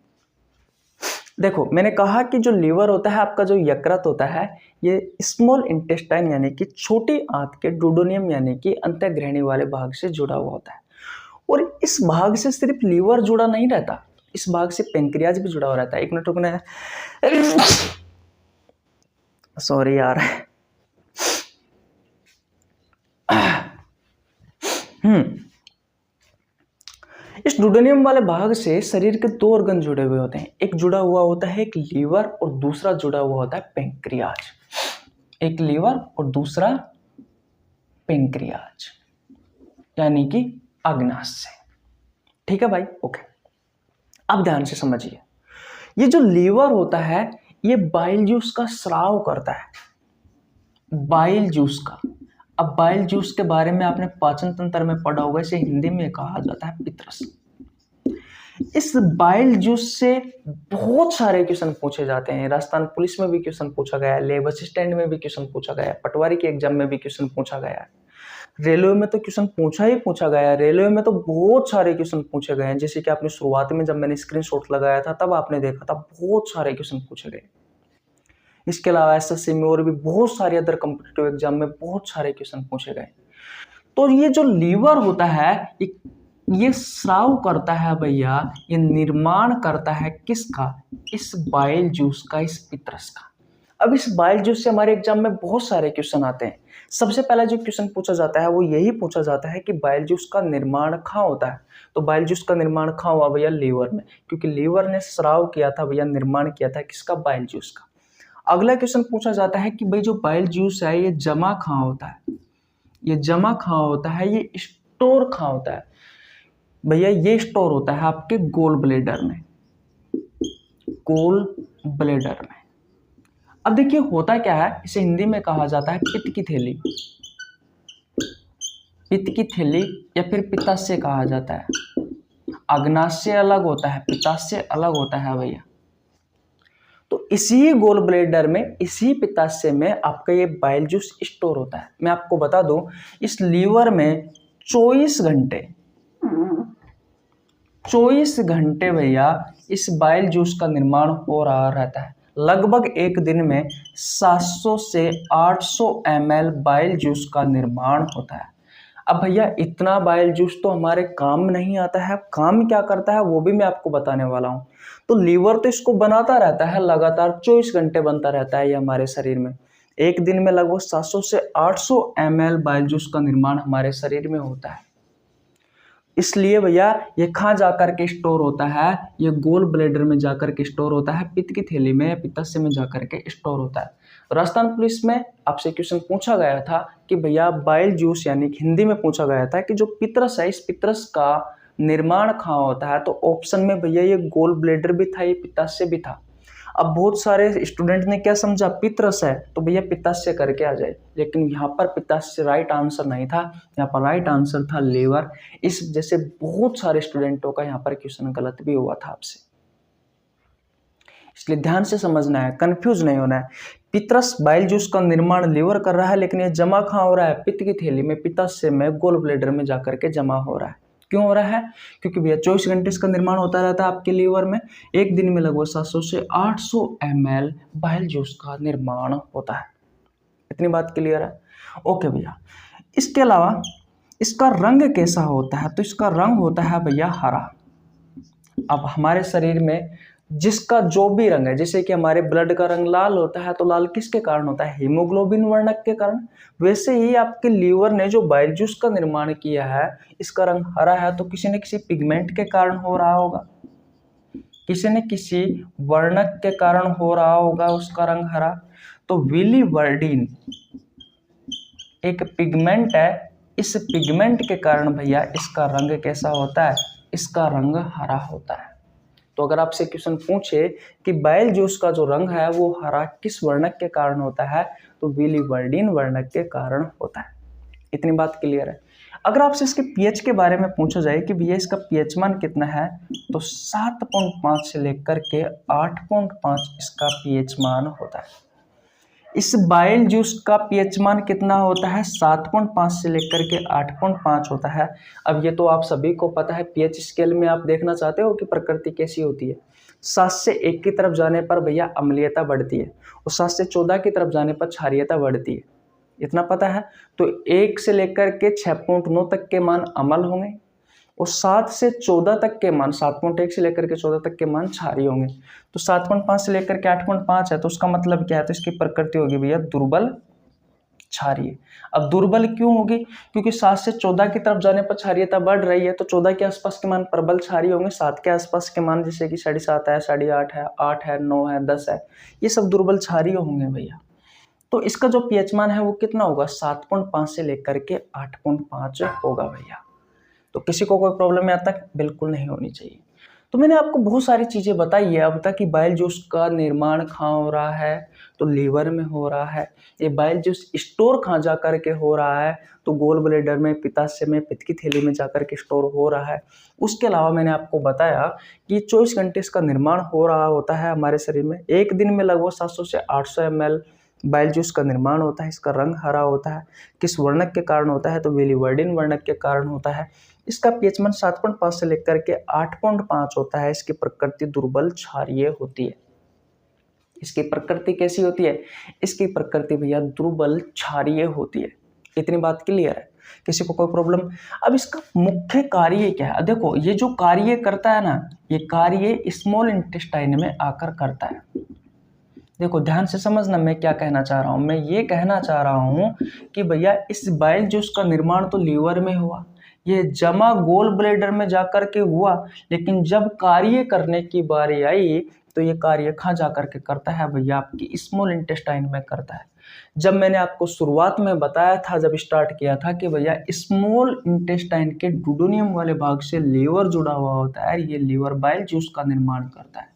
देखो, मैंने कहा कि जो लीवर होता है आपका, जो यकृत होता है, ये स्मॉल इंटेस्टाइन यानी कि छोटी आंत के डुओडेनियम यानी कि अंतःग्रहणी वाले भाग से जुड़ा हुआ होता है। और इस भाग से सिर्फ लीवर जुड़ा नहीं रहता, इस भाग से पेंक्रियाज भी जुड़ा हुआ रहता है। एक मिनट रुकना है, सॉरी यार। इस डुओडेनियम वाले भाग से शरीर के दो ऑर्गन जुड़े हुए होते हैं। एक जुड़ा हुआ होता है एक लीवर, और दूसरा जुड़ा हुआ होता है पेंक्रियाज। एक लीवर और दूसरा पेंक्रियाज यानी कि अग्नाशय। ठीक है भाई, ओके। अब ध्यान से समझिए, ये जो लीवर होता है ये बाइल जूस का स्राव करता है, बाइल जूस का। अब बाइल जूस के बारे में आपने पाचन तंत्र में पढ़ा होगा, इसे हिंदी में कहा जाता है पित्रस। इस बाइल जूस से बहुत सारे क्वेश्चन पूछे जाते हैं। राजस्थान पुलिस में भी क्वेश्चन पूछा गया है, लेब असिस्टेंट में भी क्वेश्चन पूछा गया है, पटवारी के एग्जाम में भी क्वेश्चन पूछा गया है, रेलवे में तो क्वेश्चन पूछा गया है। रेलवे में तो बहुत सारे क्वेश्चन पूछे गए हैं, जैसे कि आपने शुरुआत में जब मैंने स्क्रीनशॉट लगाया था तब आपने देखा था, बहुत सारे क्वेश्चन पूछे गए। इसके अलावा एसएससी में और भी बहुत सारे अदर कॉम्पिटिटिव एग्जाम में बहुत सारे क्वेश्चन पूछे गए। तो ये जो लीवर होता है ये स्राव करता है भैया, ये निर्माण करता है किसका? इस बाइल जूस का, इस पित्रस का। अब इस बाइल जूस से हमारे एग्जाम में बहुत सारे क्वेश्चन आते हैं। सबसे पहला जो क्वेश्चन पूछा जाता है वो यही पूछा जाता है कि बाइल जूस का निर्माण कहाँ होता है। तो बाइल जूस का निर्माण कहाँ हुआ भैया? लीवर में, क्योंकि लीवर ने स्राव किया था भैया, निर्माण किया था किसका? बाइल जूस का। अगला क्वेश्चन पूछा जाता है कि भाई जो बाइल जूस है ये जमा कहाँ होता है? ये जमा कहाँ होता है? ये स्टोर कहाँ होता है भैया? ये स्टोर होता है आपके गोल ब्लेडर में, गोल ब्लेडर में। अब देखिए होता क्या है, इसे हिंदी में कहा जाता है पित्त की थैली, पित्त की थैली या फिर पित्ताशय कहा जाता है। अग्नाशय अलग होता है, पित्ताशय अलग होता है भैया। तो इसी गोल ब्लेडर में, इसी पित्ताशय में आपका ये बाइल जूस स्टोर होता है। मैं आपको बता दूं, इस लीवर में 24 घंटे भैया इस बाइल जूस का निर्माण हो रहा रहता है। लगभग एक दिन में 700 से 800 ml बाइल जूस का निर्माण होता है। अब भैया इतना बाइल जूस तो हमारे काम नहीं आता है। काम क्या करता है वो भी मैं आपको बताने वाला हूँ। तो लीवर तो इसको बनाता रहता है, लगातार 24 घंटे बनता रहता है ये हमारे शरीर में। एक दिन में लगभग 700 से 800 ml बाइल जूस का निर्माण हमारे शरीर में होता है। इसलिए भैया ये कहाँ जाकर के स्टोर होता है? ये गोल ब्लेडर में जाकर के स्टोर होता है, पित्त की थैली में या पित्ताशय में जाकर के स्टोर होता है। राजस्थान पुलिस में आपसे क्वेश्चन पूछा गया था कि भैया बाइल जूस यानी कि हिंदी में पूछा गया था कि जो पित्रस है, इस पित्रस का निर्माण कहाँ होता है? तो ऑप्शन में भैया ये गोल ब्लेडर भी था, ये पित्ताशय भी था। अब बहुत सारे स्टूडेंट ने क्या समझा, पित्रस है तो भैया पित्ताशय करके आ जाए, लेकिन यहाँ पर पित्ताशय राइट आंसर नहीं था, यहाँ पर राइट आंसर था लीवर। इस वजह से बहुत सारे स्टूडेंटों का यहाँ पर क्वेश्चन गलत भी हुआ था आपसे, इसलिए ध्यान से समझना है, कंफ्यूज नहीं होना है। पित्रस बाइल जूस का निर्माण लीवर कर रहा है, लेकिन ये जमा कहाँ हो रहा है? पित्त की थैली में, पित्ताशय में, गोल ब्लेडर में जाकर के जमा हो रहा है। क्यों हो रहा है? क्योंकि भैया 24 घंटे इसका निर्माण होता रहता है आपके लीवर में। एक दिन में लगभग 700 से 800 ml बाइल जूस का निर्माण होता है। इतनी बात क्लियर है? ओके भैया, इसके अलावा इसका रंग कैसा होता है? तो इसका रंग होता है भैया हरा। अब हमारे शरीर में जिसका जो भी रंग है, जैसे कि हमारे ब्लड का रंग लाल होता है, तो लाल किसके कारण होता है? हीमोग्लोबिन वर्णक के कारण। वैसे ही आपके लीवर ने जो बाइल जूस का निर्माण किया है, इसका रंग हरा है, तो किसी न किसी पिगमेंट के कारण हो रहा होगा, किसी न किसी वर्णक के कारण हो रहा होगा उसका रंग हरा। तो बिलीवर्डिन एक पिगमेंट है, इस पिगमेंट के कारण भैया इसका रंग कैसा होता है? इसका रंग हरा होता है। तो अगर आपसे क्वेश्चन पूछे कि बाइल जूस का जो रंग है वो हरा किस वर्णक के कारण होता है, तो बिलीवर्डिन वर्णक के कारण होता है। इतनी बात क्लियर है? अगर आपसे इसके पीएच के बारे में पूछा जाए कि भैया इसका पीएच मान कितना है, तो 7.5 से लेकर के 8.5 इसका पीएच मान होता है। इस बाइल जूस का पीएच मान कितना होता है, 7.5 से लेकर के 8.5 होता है। अब ये तो आप सभी को पता है, पीएच स्केल में आप देखना चाहते हो कि प्रकृति कैसी होती है। 7 से 1 की तरफ जाने पर भैया अम्लीयता बढ़ती है और 7 से 14 की तरफ जाने पर क्षारीयता बढ़ती है, इतना पता है। तो 1 से लेकर के 6.9 तक के मान अम्ल होंगे और 7 से 14 तक के मान, 7.1 से लेकर के 14 तक के मान क्षारीय होंगे। तो 7.5 से लेकर के 8.5 है, तो उसका मतलब क्या है, तो इसकी प्रकृति होगी भैया दुर्बल क्षारीय। अब दुर्बल क्यों होगी, क्योंकि 7 से 14 की तरफ जाने पर क्षारीयता बढ़ रही है, तो 14 के आसपास के मान प्रबल क्षारीय होंगे, 7 के आसपास के मान जैसे कि 7.5 है, 8.5 है, 8 है, 9 है, 10 है, ये सब दुर्बल क्षारीय होंगे भैया। तो इसका जो पीएच मान है वो कितना होगा, 7.5 से लेकर के 8.5 होगा भैया। तो किसी को कोई प्रॉब्लम यहाँ तक बिल्कुल नहीं होनी चाहिए। तो मैंने आपको बहुत सारी चीज़ें बताई है अब तक कि बाइल जूस का निर्माण कहाँ हो रहा है, तो लीवर में हो रहा है। ये बाइल जूस स्टोर कहाँ जा कर के हो रहा है, तो गोल ब्लैडर में, पित्ताशय में, पित्त की थैली में जाकर के स्टोर हो रहा है। उसके अलावा मैंने आपको बताया कि 24 घंटे इसका निर्माण हो रहा होता है हमारे शरीर में। एक दिन में लगभग 700 से 800 ml बाइल जूस का निर्माण होता है। इसका रंग हरा होता है। किस वर्णक के कारण होता है, तो बिलीवर्डिन वर्णक के कारण होता है। इसका पीएच मान 7.5 से लेकर के 8.5 होता है। इसकी प्रकृति दुर्बल क्षारीय होती है। इसकी प्रकृति कैसी होती है, इसकी प्रकृति भैया दुर्बल क्षारीय होती है। इतनी बात क्लियर है, किसी को कोई प्रॉब्लम। अब इसका मुख्य कार्य क्या है, देखो ये जो कार्य करता है ना, ये कार्य स्मॉल इंटेस्टाइन में आकर करता है। देखो ध्यान से समझना मैं क्या कहना चाह रहा हूँ। मैं ये कहना चाह रहा हूँ कि भैया इस बाइल जूस का निर्माण तो लीवर में हुआ, ये जमा गोल ब्लैडर में जाकर के हुआ, लेकिन जब कार्य करने की बारी आई तो ये कार्य कहाँ जाकर के करता है भैया, आपकी स्मॉल इंटेस्टाइन में करता है। जब मैंने आपको शुरुआत में बताया था, जब स्टार्ट किया था कि भैया स्मॉल इंटेस्टाइन के डुओडेनियम वाले भाग से लीवर जुड़ा हुआ होता है, ये लीवर बाइल जूस का निर्माण करता है।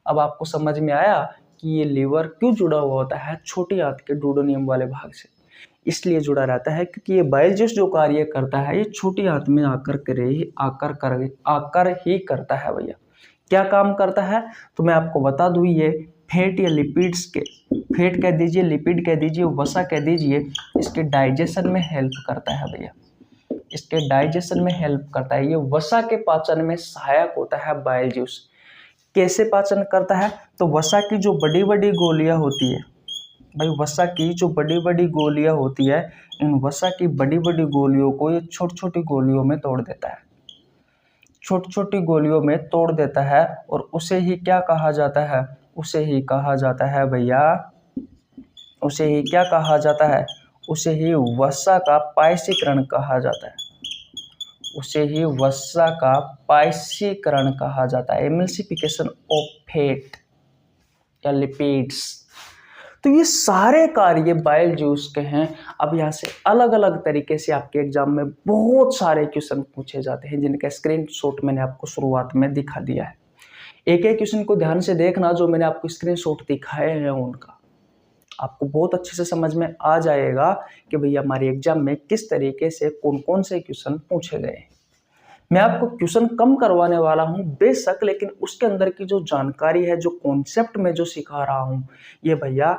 अब आपको समझ में आया कि ये लीवर क्यों जुड़ा हुआ होता है छोटी आंत के डुओडेनियम वाले भाग से। इसलिए जुड़ा रहता है क्योंकि ये बाइल जूस जो कार्य करता है ये छोटी आंत में आकर ही करता है भैया। क्या काम करता है, तो मैं आपको बता दूं, ये फैट या लिपिड्स के, फैट कह दीजिए, लिपिड कह दीजिए, वसा कह दीजिए, इसके डाइजेशन में हेल्प करता है भैया। इसके डाइजेशन में हेल्प करता है। ये वसा के पाचन में सहायक होता है बाइल जूस। कैसे पाचन करता है, तो वसा की जो बड़ी बड़ी गोलियां होती है भाई, वसा की जो बड़ी बड़ी गोलियां होती है, इन वसा की बड़ी बड़ी गोलियों को ये छोटी छोटी गोलियों में तोड़ देता है, छोटी छोटी गोलियों में तोड़ देता है। और उसे ही क्या कहा जाता है, उसे ही कहा जाता है भैया, उसे ही क्या कहा जाता है, उसे ही वसा का पायसीकरण कहा जाता है। उसे ही वसा का पायसीकरण कहा जाता है, एमल्सिफिकेशन ऑफ फैट या लिपिड्स। तो ये सारे कार्य बाइल जूस के हैं। अब यहाँ से अलग अलग तरीके से आपके एग्जाम में बहुत सारे क्वेश्चन पूछे जाते हैं, जिनका स्क्रीनशॉट मैंने आपको शुरुआत में दिखा दिया है। एक एक क्वेश्चन को ध्यान से देखना, जो मैंने आपको स्क्रीनशॉट दिखाए हैं उनका, आपको बहुत अच्छे से समझ में आ जाएगा कि भैया हमारे एग्जाम में किस तरीके से कौन कौन से क्वेश्चन पूछे गए। मैं आपको क्वेश्चन कम करवाने वाला हूं बेशक, लेकिन उसके अंदर की जो जानकारी है, जो कॉन्सेप्ट में जो सिखा रहा हूं, ये भैया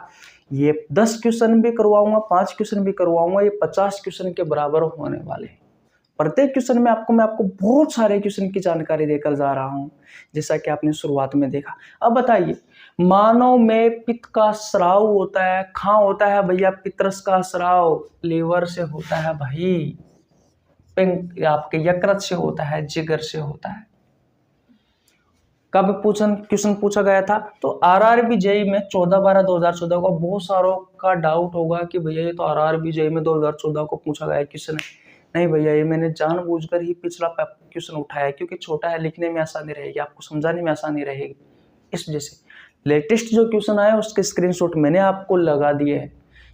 ये 10 क्वेश्चन भी करवाऊंगा, 5 क्वेश्चन भी करवाऊंगा, ये 50 क्वेश्चन के बराबर होने वाले हैं। प्रत्येक क्वेश्चन में मैं आपको बहुत सारे क्वेश्चन की जानकारी देकर जा रहा हूं, जैसा कि आपने शुरुआत में देखा। अब बताइए, मानव में पित्त का स्राव होता है, कहाँ होता है भैया, पित्रस का स्राव लीवर से होता है भाई, आपके यकृत से होता है, जिगर से होता है। कब क्वेश्चन पूछा गया था, तो आरआरबी जेईई में 14/12/2014 का। बहुत सारों का डाउट होगा कि भैया ये तो आरआरबी जेईई में 2014 को पूछा गया क्वेश्चन है। नहीं भैया, ये मैंने जानबूझकर ही पिछला क्वेश्चन उठाया, क्योंकि छोटा है, लिखने में आसानी रहेगी, आपको समझाने में आसानी रहेगी, इस वजह से। लेटेस्ट जो क्वेश्चन आया उसके स्क्रीनशॉट मैंने आपको लगा दिए हैं,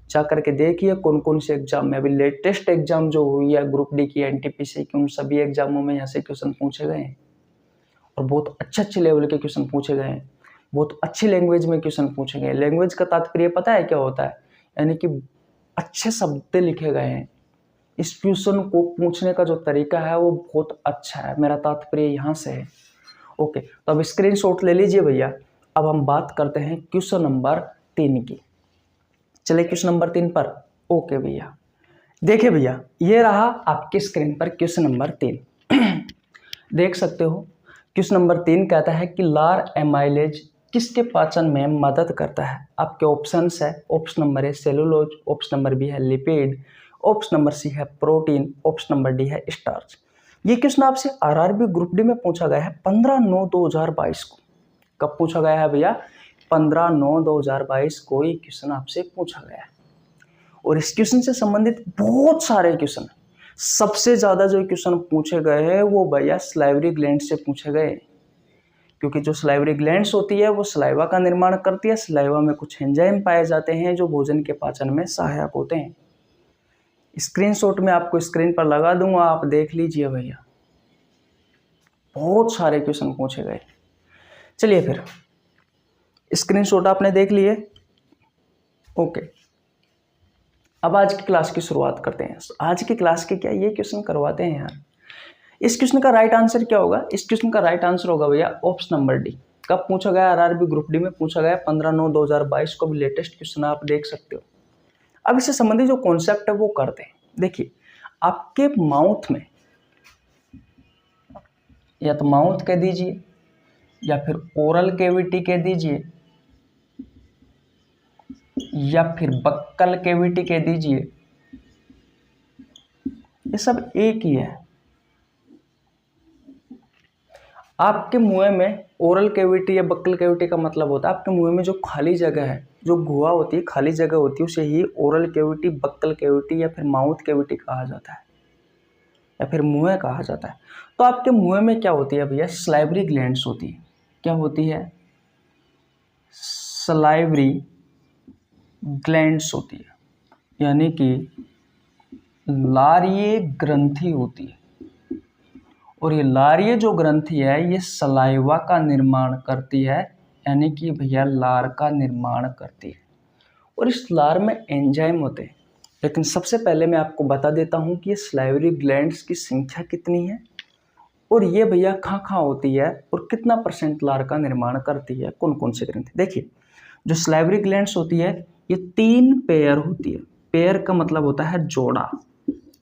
जा करके देखिए कौन कौन से एग्जाम में, अभी लेटेस्ट एग्जाम जो हुई है ग्रुप डी की, एनटीपीसी की, उन सभी एग्जामों में यहाँ से क्वेश्चन पूछे गए हैं और बहुत अच्छे लेवल के क्वेश्चन पूछे गए हैं, बहुत अच्छी लैंग्वेज में क्वेश्चन पूछे गए हैं। लैंग्वेज का तात्पर्य पता है क्या होता है, यानी कि अच्छे शब्द लिखे गए हैं, इस क्वेश्चन को पूछने का जो तरीका है वो बहुत अच्छा है, मेरा तात्पर्य यहाँ से है। ओके, तो अब स्क्रीनशॉट ले लीजिए भैया। अब हम बात करते हैं क्वेश्चन नंबर 3 की। चले क्वेश्चन नंबर 3 पर। ओके भैया, देखिए भैया, ये रहा आपकी स्क्रीन पर क्वेश्चन नंबर 3। देख सकते हो, क्वेश्चन नंबर 3 कहता है कि लार एमाइलेज किसके पाचन में मदद करता है। आपके ऑप्शंस है, option number A cellulose, option number B है लिपिड, ऑप्शन नंबर सी है प्रोटीन, ऑप्शन नंबर डी है स्टार्च। ये क्वेश्चन आपसे आरआरबी ग्रुप डी में पूछा गया है 15/9/2022 को। कब पूछा गया है भैया? 15/9/2022 को ये क्वेश्चन आपसे पूछा गया है। और इस क्वेश्चन से संबंधित बहुत सारे क्वेश्चन, सबसे ज्यादा जो क्वेश्चन पूछे गए हैं वो भैया सलाइवरी ग्लैंड से पूछे गए, क्योंकि जो सलाइवरी ग्लैंड्स होती है वो सलाइवा का निर्माण करती है। सलाइवा में कुछ एंजाइम पाए जाते हैं जो भोजन के पाचन में सहायक होते हैं। स्क्रीनशॉट में आपको स्क्रीन पर लगा दूंगा, आप देख लीजिए भैया, बहुत सारे क्वेश्चन पूछे गए। चलिए फिर, स्क्रीनशॉट आपने देख लिए। ओके, अब आज की क्लास की शुरुआत करते हैं। आज की क्लास के क्या ये क्वेश्चन करवाते हैं यार। इस क्वेश्चन का राइट आंसर क्या होगा? इस क्वेश्चन का राइट आंसर होगा भैया ऑप्शन नंबर डी। कब पूछा गया? आरआरबी ग्रुप डी में पूछा गया 15/9/2022 को। भी लेटेस्ट क्वेश्चन आप देख सकते हो। अब इससे संबंधित जो कॉन्सेप्ट है वो करते हैं। देखिए, आपके माउथ में, या तो माउथ कह दीजिए या फिर ओरल कैविटी कह दीजिए या फिर बक्कल कैविटी कह दीजिए, ये सब एक ही है। आपके मुंह में ओरल कैविटी या बक्कल कैविटी का मतलब होता है आपके मुंह में जो खाली जगह है, जो गुहा होती है, खाली जगह होती है, उसे ही ओरल कैविटी, बक्कल कैविटी या फिर माउथ कैविटी कहा जाता है, या फिर मुंह कहा जाता है। तो आपके मुंह में क्या होती है भैया? सलाइवरी ग्लैंड्स होती है। क्या होती है? सलाइवरी ग्लैंड्स होती है, यानी कि लारीय ग्रंथि होती है। और ये लारीय जो ग्रंथि है ये सलाइवा का निर्माण करती है, यानी कि भैया लार का निर्माण करती है। और इस लार में एंजाइम होते हैं। लेकिन सबसे पहले मैं आपको बता देता हूँ कि ये सलाइवरी ग्लैंड्स की संख्या कितनी है और ये भैया कहाँ होती है और कितना % लार का निर्माण करती है, कौन कौन से ग्रंथि। देखिए, जो सलाइवरी ग्लैंड्स होती है ये 3 पेयर होती है। पेयर का मतलब होता है जोड़ा,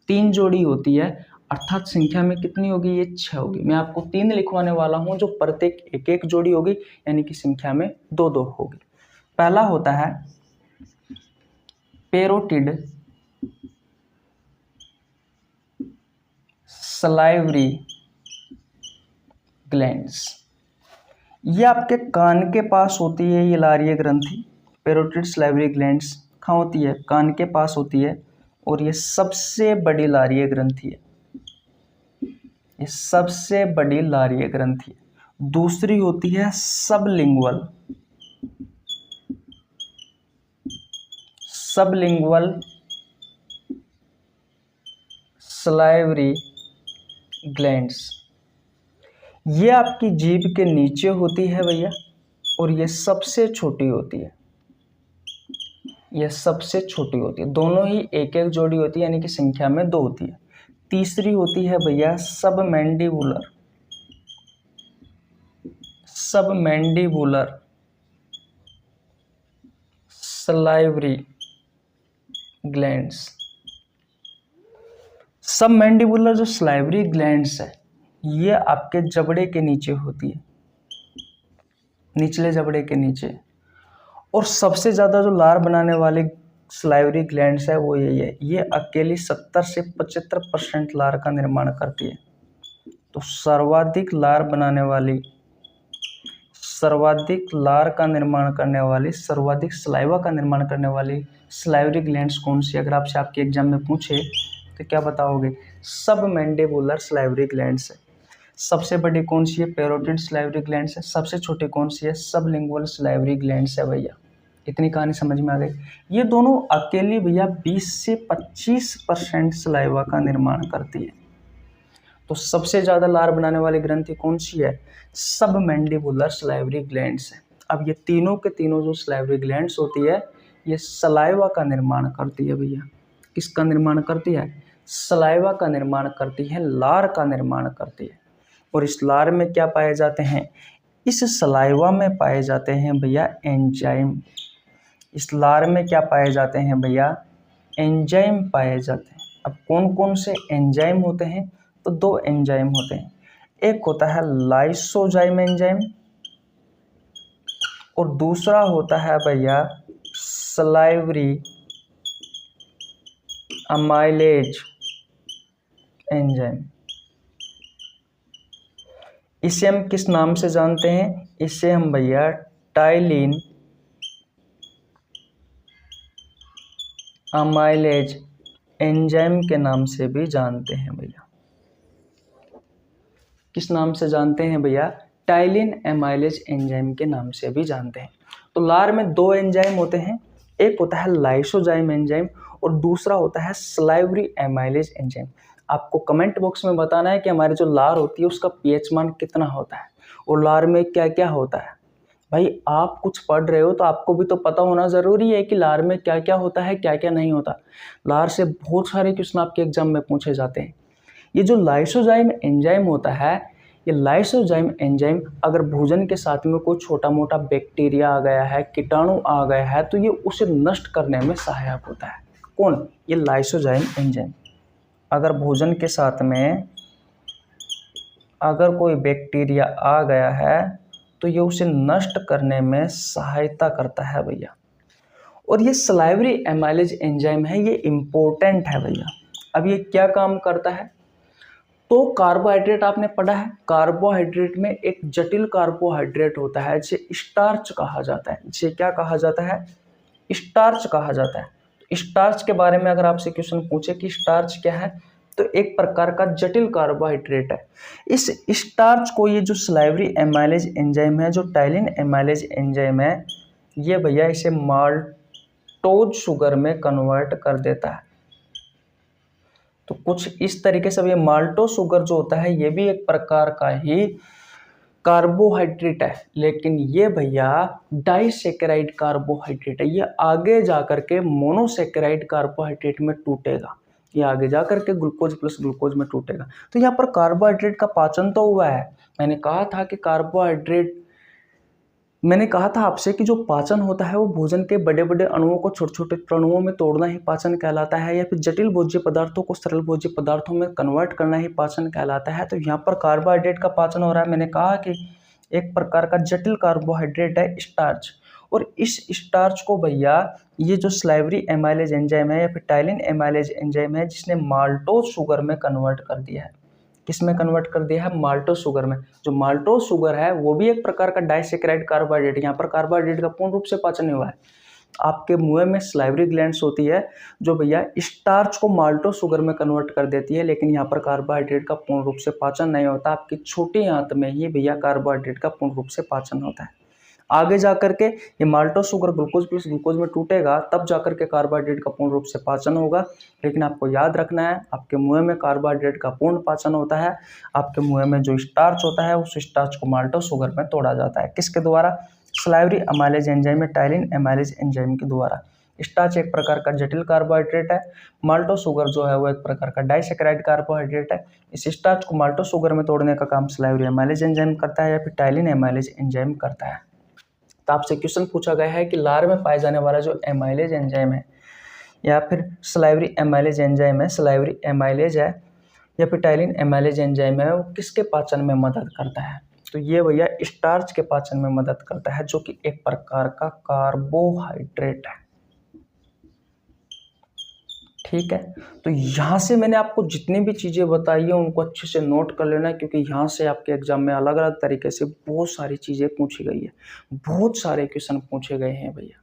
3 जोड़ी होती है, अर्थात संख्या में कितनी होगी? ये 6 होगी। मैं आपको 3 लिखवाने वाला हूं, जो प्रत्येक एक एक जोड़ी होगी, यानी कि संख्या में 2-2 होगी। पहला होता है पेरोटिड सलाइवरी ग्लैंड्स। ये आपके कान के पास होती है, ये लारीय ग्रंथि। पेरोटिड सलाइवरी ग्लैंड्स कहाँ होती है? कान के पास होती है। और ये सबसे बड़ी लारीय ग्रंथि है, ये सबसे बड़ी लारीय ग्रंथि है। दूसरी होती है सबलिंगुअल सलाइवरी ग्लैंड्स। ये आपकी जीभ के नीचे होती है भैया, और ये सबसे छोटी होती है, ये सबसे छोटी होती है। दोनों ही एक एक जोड़ी होती है, यानी कि संख्या में 2 होती है। तीसरी होती है भैया सबमैंडिबुलर सलाइवरी ग्लैंड्स। सबमैंडिबुलर जो सलाइवरी ग्लैंड्स है ये आपके जबड़े के नीचे होती है, निचले जबड़े के नीचे। और सबसे ज़्यादा जो लार बनाने वाली सलाइवरी ग्लैंड्स है वो यही है। ये अकेली 70 से 75% लार का निर्माण करती है। तो सर्वाधिक लार का निर्माण करने वाली, सर्वाधिक सलाइवा का निर्माण करने वाली सलाइवरी ग्लैंड्स कौन सी? अगर आपसे आपके एग्जाम में पूछे तो क्या बताओगे? सबमैंडिबुलर सलाइवरी ग्लैंड्स है। सबसे बड़ी कौन सी है? पेरोटिड सलाइवरी ग्लैंड्स है। सबसे छोटी कौन सी है? सबलिंगुअल सलाइवरी ग्लैंड्स है भैया। इतनी कहानी समझ में आ गई। ये दोनों अकेली भैया 20 से 25% सलाइवा का निर्माण करती है। तो सबसे ज़्यादा लार बनाने वाली ग्रंथि कौन सी है? सबमैंडिबुलर सलाइवरी ग्लैंड्स है। अब ये तीनों के तीनों जो सलाइवरी ग्लैंड्स होती है ये सलाइवा का निर्माण करती है भैया। किसका निर्माण करती है? सलाइवा का निर्माण करती है, लार का निर्माण करती है। और इस लार में क्या पाए जाते हैं? इस सलाइवा में पाए जाते हैं भैया एंजाइम। इस लार में क्या पाए जाते हैं भैया? एंजाइम पाए जाते हैं। अब कौन कौन से एंजाइम होते हैं? तो दो एंजाइम होते हैं, एक होता है लाइसोजाइम एंजाइम और दूसरा होता है भैया सलाइवरी अमाइलेज एंजाइम। इसे हम किस नाम से जानते हैं? इसे हम भैया टाइलिन अमाइलेज एंजाइम के नाम से भी जानते हैं भैया। किस नाम से जानते हैं भैया? टाइलिन एमाइलेज एंजाइम के नाम से भी जानते हैं। तो लार में दो एंजाइम होते हैं, एक होता है लाइसोजाइम एंजाइम और दूसरा होता है सलाइवरी एमाइलेज एंजाइम। आपको कमेंट बॉक्स में बताना है कि हमारी जो लार होती है उसका पीएच मान कितना होता है और लार में क्या क्या होता है। भाई आप कुछ पढ़ रहे हो तो आपको भी तो पता होना ज़रूरी है कि लार में क्या क्या होता है, क्या क्या नहीं होता। लार से बहुत सारे क्वेश्चन आपके एग्जाम में पूछे जाते हैं। ये जो लाइसोजाइम एंजाइम होता है, ये लाइसोजाइम एंजाइम अगर भोजन के साथ में कोई छोटा मोटा बैक्टीरिया आ गया है, कीटाणु आ गया है, तो ये उसे नष्ट करने में सहायक होता है। कौन? ये लाइसोजाइम एंजाइम। अगर भोजन के साथ में अगर कोई बैक्टीरिया आ गया है तो ये उसे नष्ट करने में सहायता करता है भैया। और ये सलाइवरी एमाइलेज एंजाइम है, ये इम्पोर्टेंट है भैया। अब ये क्या काम करता है? तो कार्बोहाइड्रेट आपने पढ़ा है, कार्बोहाइड्रेट में एक जटिल कार्बोहाइड्रेट होता है जिसे स्टार्च कहा जाता है। जिसे क्या कहा जाता है? स्टार्च कहा जाता है। स्टार्च के बारे में अगर आपसे क्वेश्चन पूछे कि स्टार्च क्या है, तो एक प्रकार का जटिल कार्बोहाइड्रेट है। इस स्टार्च को ये जो सलाइवरी एमाइलेज एंजाइम है, जो टाइलिन एमाइलेज एंजाइम है, ये भैया इसे माल्टोज शुगर में कन्वर्ट कर देता है। तो कुछ इस तरीके से ये माल्टोज शुगर जो होता है ये भी एक प्रकार का ही कार्बोहाइड्रेट है, लेकिन ये भैया डाइसेकेराइड कार्बोहाइड्रेट है। ये आगे जाकर के मोनोसेकेराइड कार्बोहाइड्रेट में टूटेगा, ये आगे जाकर के ग्लूकोज प्लस ग्लूकोज में टूटेगा। तो यहाँ पर कार्बोहाइड्रेट का पाचन तो हुआ है। मैंने कहा था कि मैंने कहा था आपसे कि जो पाचन होता है वो भोजन के बड़े बड़े अणुओं को छोटे छोटे अणुओं में तोड़ना ही पाचन कहलाता है, या फिर जटिल भोज्य पदार्थों को सरल भोज्य पदार्थों में कन्वर्ट करना ही पाचन कहलाता है। तो यहाँ पर कार्बोहाइड्रेट का पाचन हो रहा है। मैंने कहा कि एक प्रकार का जटिल कार्बोहाइड्रेट है स्टार्च, और इस स्टार्च को भैया ये जो सलाइवरी एमाइलेज एंजाइम है या फिर टाइलिन एमाइलेज एंजाइम है, जिसने माल्टोज शुगर में कन्वर्ट कर दिया है। किस में कन्वर्ट कर दिया है? माल्टोज शुगर में। जो माल्टोज शुगर है वो भी एक प्रकार का डाइसेकेराइड कार्बोहाइड्रेट। यहाँ पर कार्बोहाइड्रेट का पूर्ण रूप से पाचन नहीं हुआ है। आपके मुंह में सलाइवरी ग्लैंड्स होती है जो भैया स्टार्च को माल्टोज शुगर में कन्वर्ट कर देती है, लेकिन यहाँ पर कार्बोहाइड्रेट का पूर्ण रूप से पाचन नहीं होता। आपकी छोटी आंत में ही भैया कार्बोहाइड्रेट का पूर्ण रूप से पाचन होता है। आगे जाकर के ये maltose sugar glucose plus glucose में टूटेगा, तब जाकर के कार्बोहाइड्रेट का पूर्ण रूप से पाचन होगा। लेकिन आपको याद रखना है, आपके मुंह में कार्बोहाइड्रेट का पूर्ण पाचन होता है। आपके मुंह में जो स्टार्च होता है उस स्टार्च को माल्टोज शुगर में तोड़ा जाता है। किसके द्वारा? सलाइवरी एमाइलेज एंजाइम में टाइलिन एमाइलेज एंजाइम के द्वारा। स्टार्च एक प्रकार का जटिल कार्बोहाइड्रेट है। माल्टोज शुगर जो है वो एक प्रकार का डाइसेकेराइड कार्बोहाइड्रेट है। इस स्टार्च को माल्टोज शुगर में तोड़ने का काम सलाइवरी एमाइलेज एंजाइम करता है या फिर टाइलिन एमाइलेज एंजाइम करता है। तो आपसे क्वेश्चन पूछा गया है कि लार में पाए जाने वाला जो एमाइलेज एंजाइम है या फिर सलाइवरी एमाइलेज एंजाइम है, सलाइवरी एमाइलेज है या फिर टाइलिन एमाइलेज एंजाइम है, वो किसके पाचन में मदद करता है? तो ये भैया स्टार्च के पाचन में मदद करता है, जो कि एक प्रकार का कार्बोहाइड्रेट है। ठीक है, तो यहाँ से मैंने आपको जितनी भी चीज़ें बताई है उनको अच्छे से नोट कर लेना, क्योंकि यहाँ से आपके एग्जाम में अलग अलग तरीके से बहुत सारी चीज़ें पूछी गई है, बहुत सारे क्वेश्चन पूछे गए हैं भैया।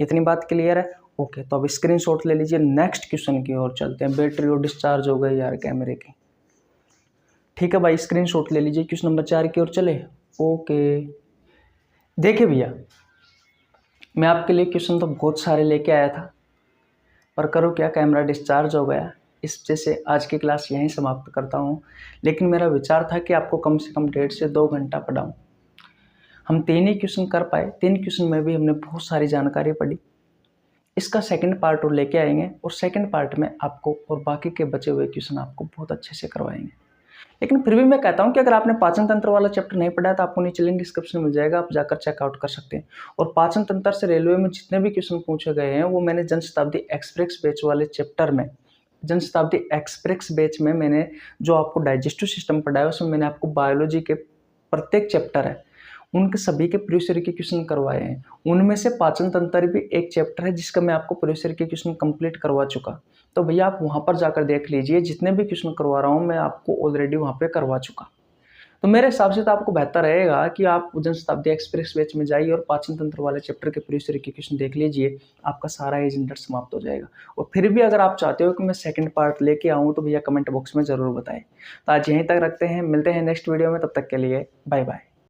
इतनी बात क्लियर है? ओके, तो अब स्क्रीनशॉट ले लीजिए। नेक्स्ट क्वेश्चन की ओर चलते हैं। बैटरी और डिस्चार्ज हो गई यार कैमरे की। ठीक है भाई, स्क्रीनशॉट ले लीजिए। क्वेश्चन नंबर 4 की ओर चले। ओके, देखिए भैया, मैं आपके लिए क्वेश्चन तो बहुत सारे लेके आया था, पर करो क्या, कैमरा डिस्चार्ज हो गया। इस वजह से आज की क्लास यहीं समाप्त करता हूँ। लेकिन मेरा विचार था कि आपको कम से कम 1.5 से 2 घंटा पढ़ाऊँ। हम 3 ही क्वेश्चन कर पाए। 3 क्वेश्चन में भी हमने बहुत सारी जानकारी पढ़ी। इसका सेकंड पार्ट और लेके आएंगे और सेकंड पार्ट में आपको और बाकी के बचे हुए क्वेश्चन आपको बहुत अच्छे से करवाएंगे। लेकिन फिर भी मैं कहता हूं कि अगर आपने पाचन तंत्र वाला चैप्टर नहीं पढ़ा है तो आपको नीचे लिंक डिस्क्रिप्शन में मिल जाएगा, आप जाकर चेकआउट कर सकते हैं। और पाचन तंत्र से रेलवे में जितने भी क्वेश्चन पूछे गए हैं वो मैंने जनशताब्दी एक्सप्रेस बैच वाले चैप्टर में, जनशताब्दी एक्सप्रेस बैच में मैंने जो आपको डाइजेस्टिव सिस्टम पढ़ाया उसमें मैंने आपको बायोलॉजी के प्रत्येक चैप्टर है उनके सभी के प्रीवियस ईयर के क्वेश्चन करवाए हैं। उनमें से पाचन तंत्र भी एक चैप्टर है जिसका मैं आपको प्रीवियस ईयर के क्वेश्चन कंप्लीट करवा चुका। तो भैया आप वहां पर जाकर देख लीजिए, जितने भी क्वेश्चन करवा रहा हूं मैं आपको ऑलरेडी वहां पे करवा चुका। तो मेरे हिसाब से तो आपको बेहतर रहेगा कि आप जनशताब्दी एक्सप्रेस बैच में जाइए और पाचन तंत्र वाले चैप्टर के प्रीवियस ईयर के क्वेश्चन देख लीजिए, आपका सारा एज इंटर समाप्त हो जाएगा। और फिर भी अगर आप चाहते हो कि मैं सेकंड पार्ट लेके आऊँ तो भैया कमेंट बॉक्स में जरूर बताएं। तो आज यहीं तक रखते हैं, मिलते हैं नेक्स्ट वीडियो में, तब तक के लिए बाय बाय।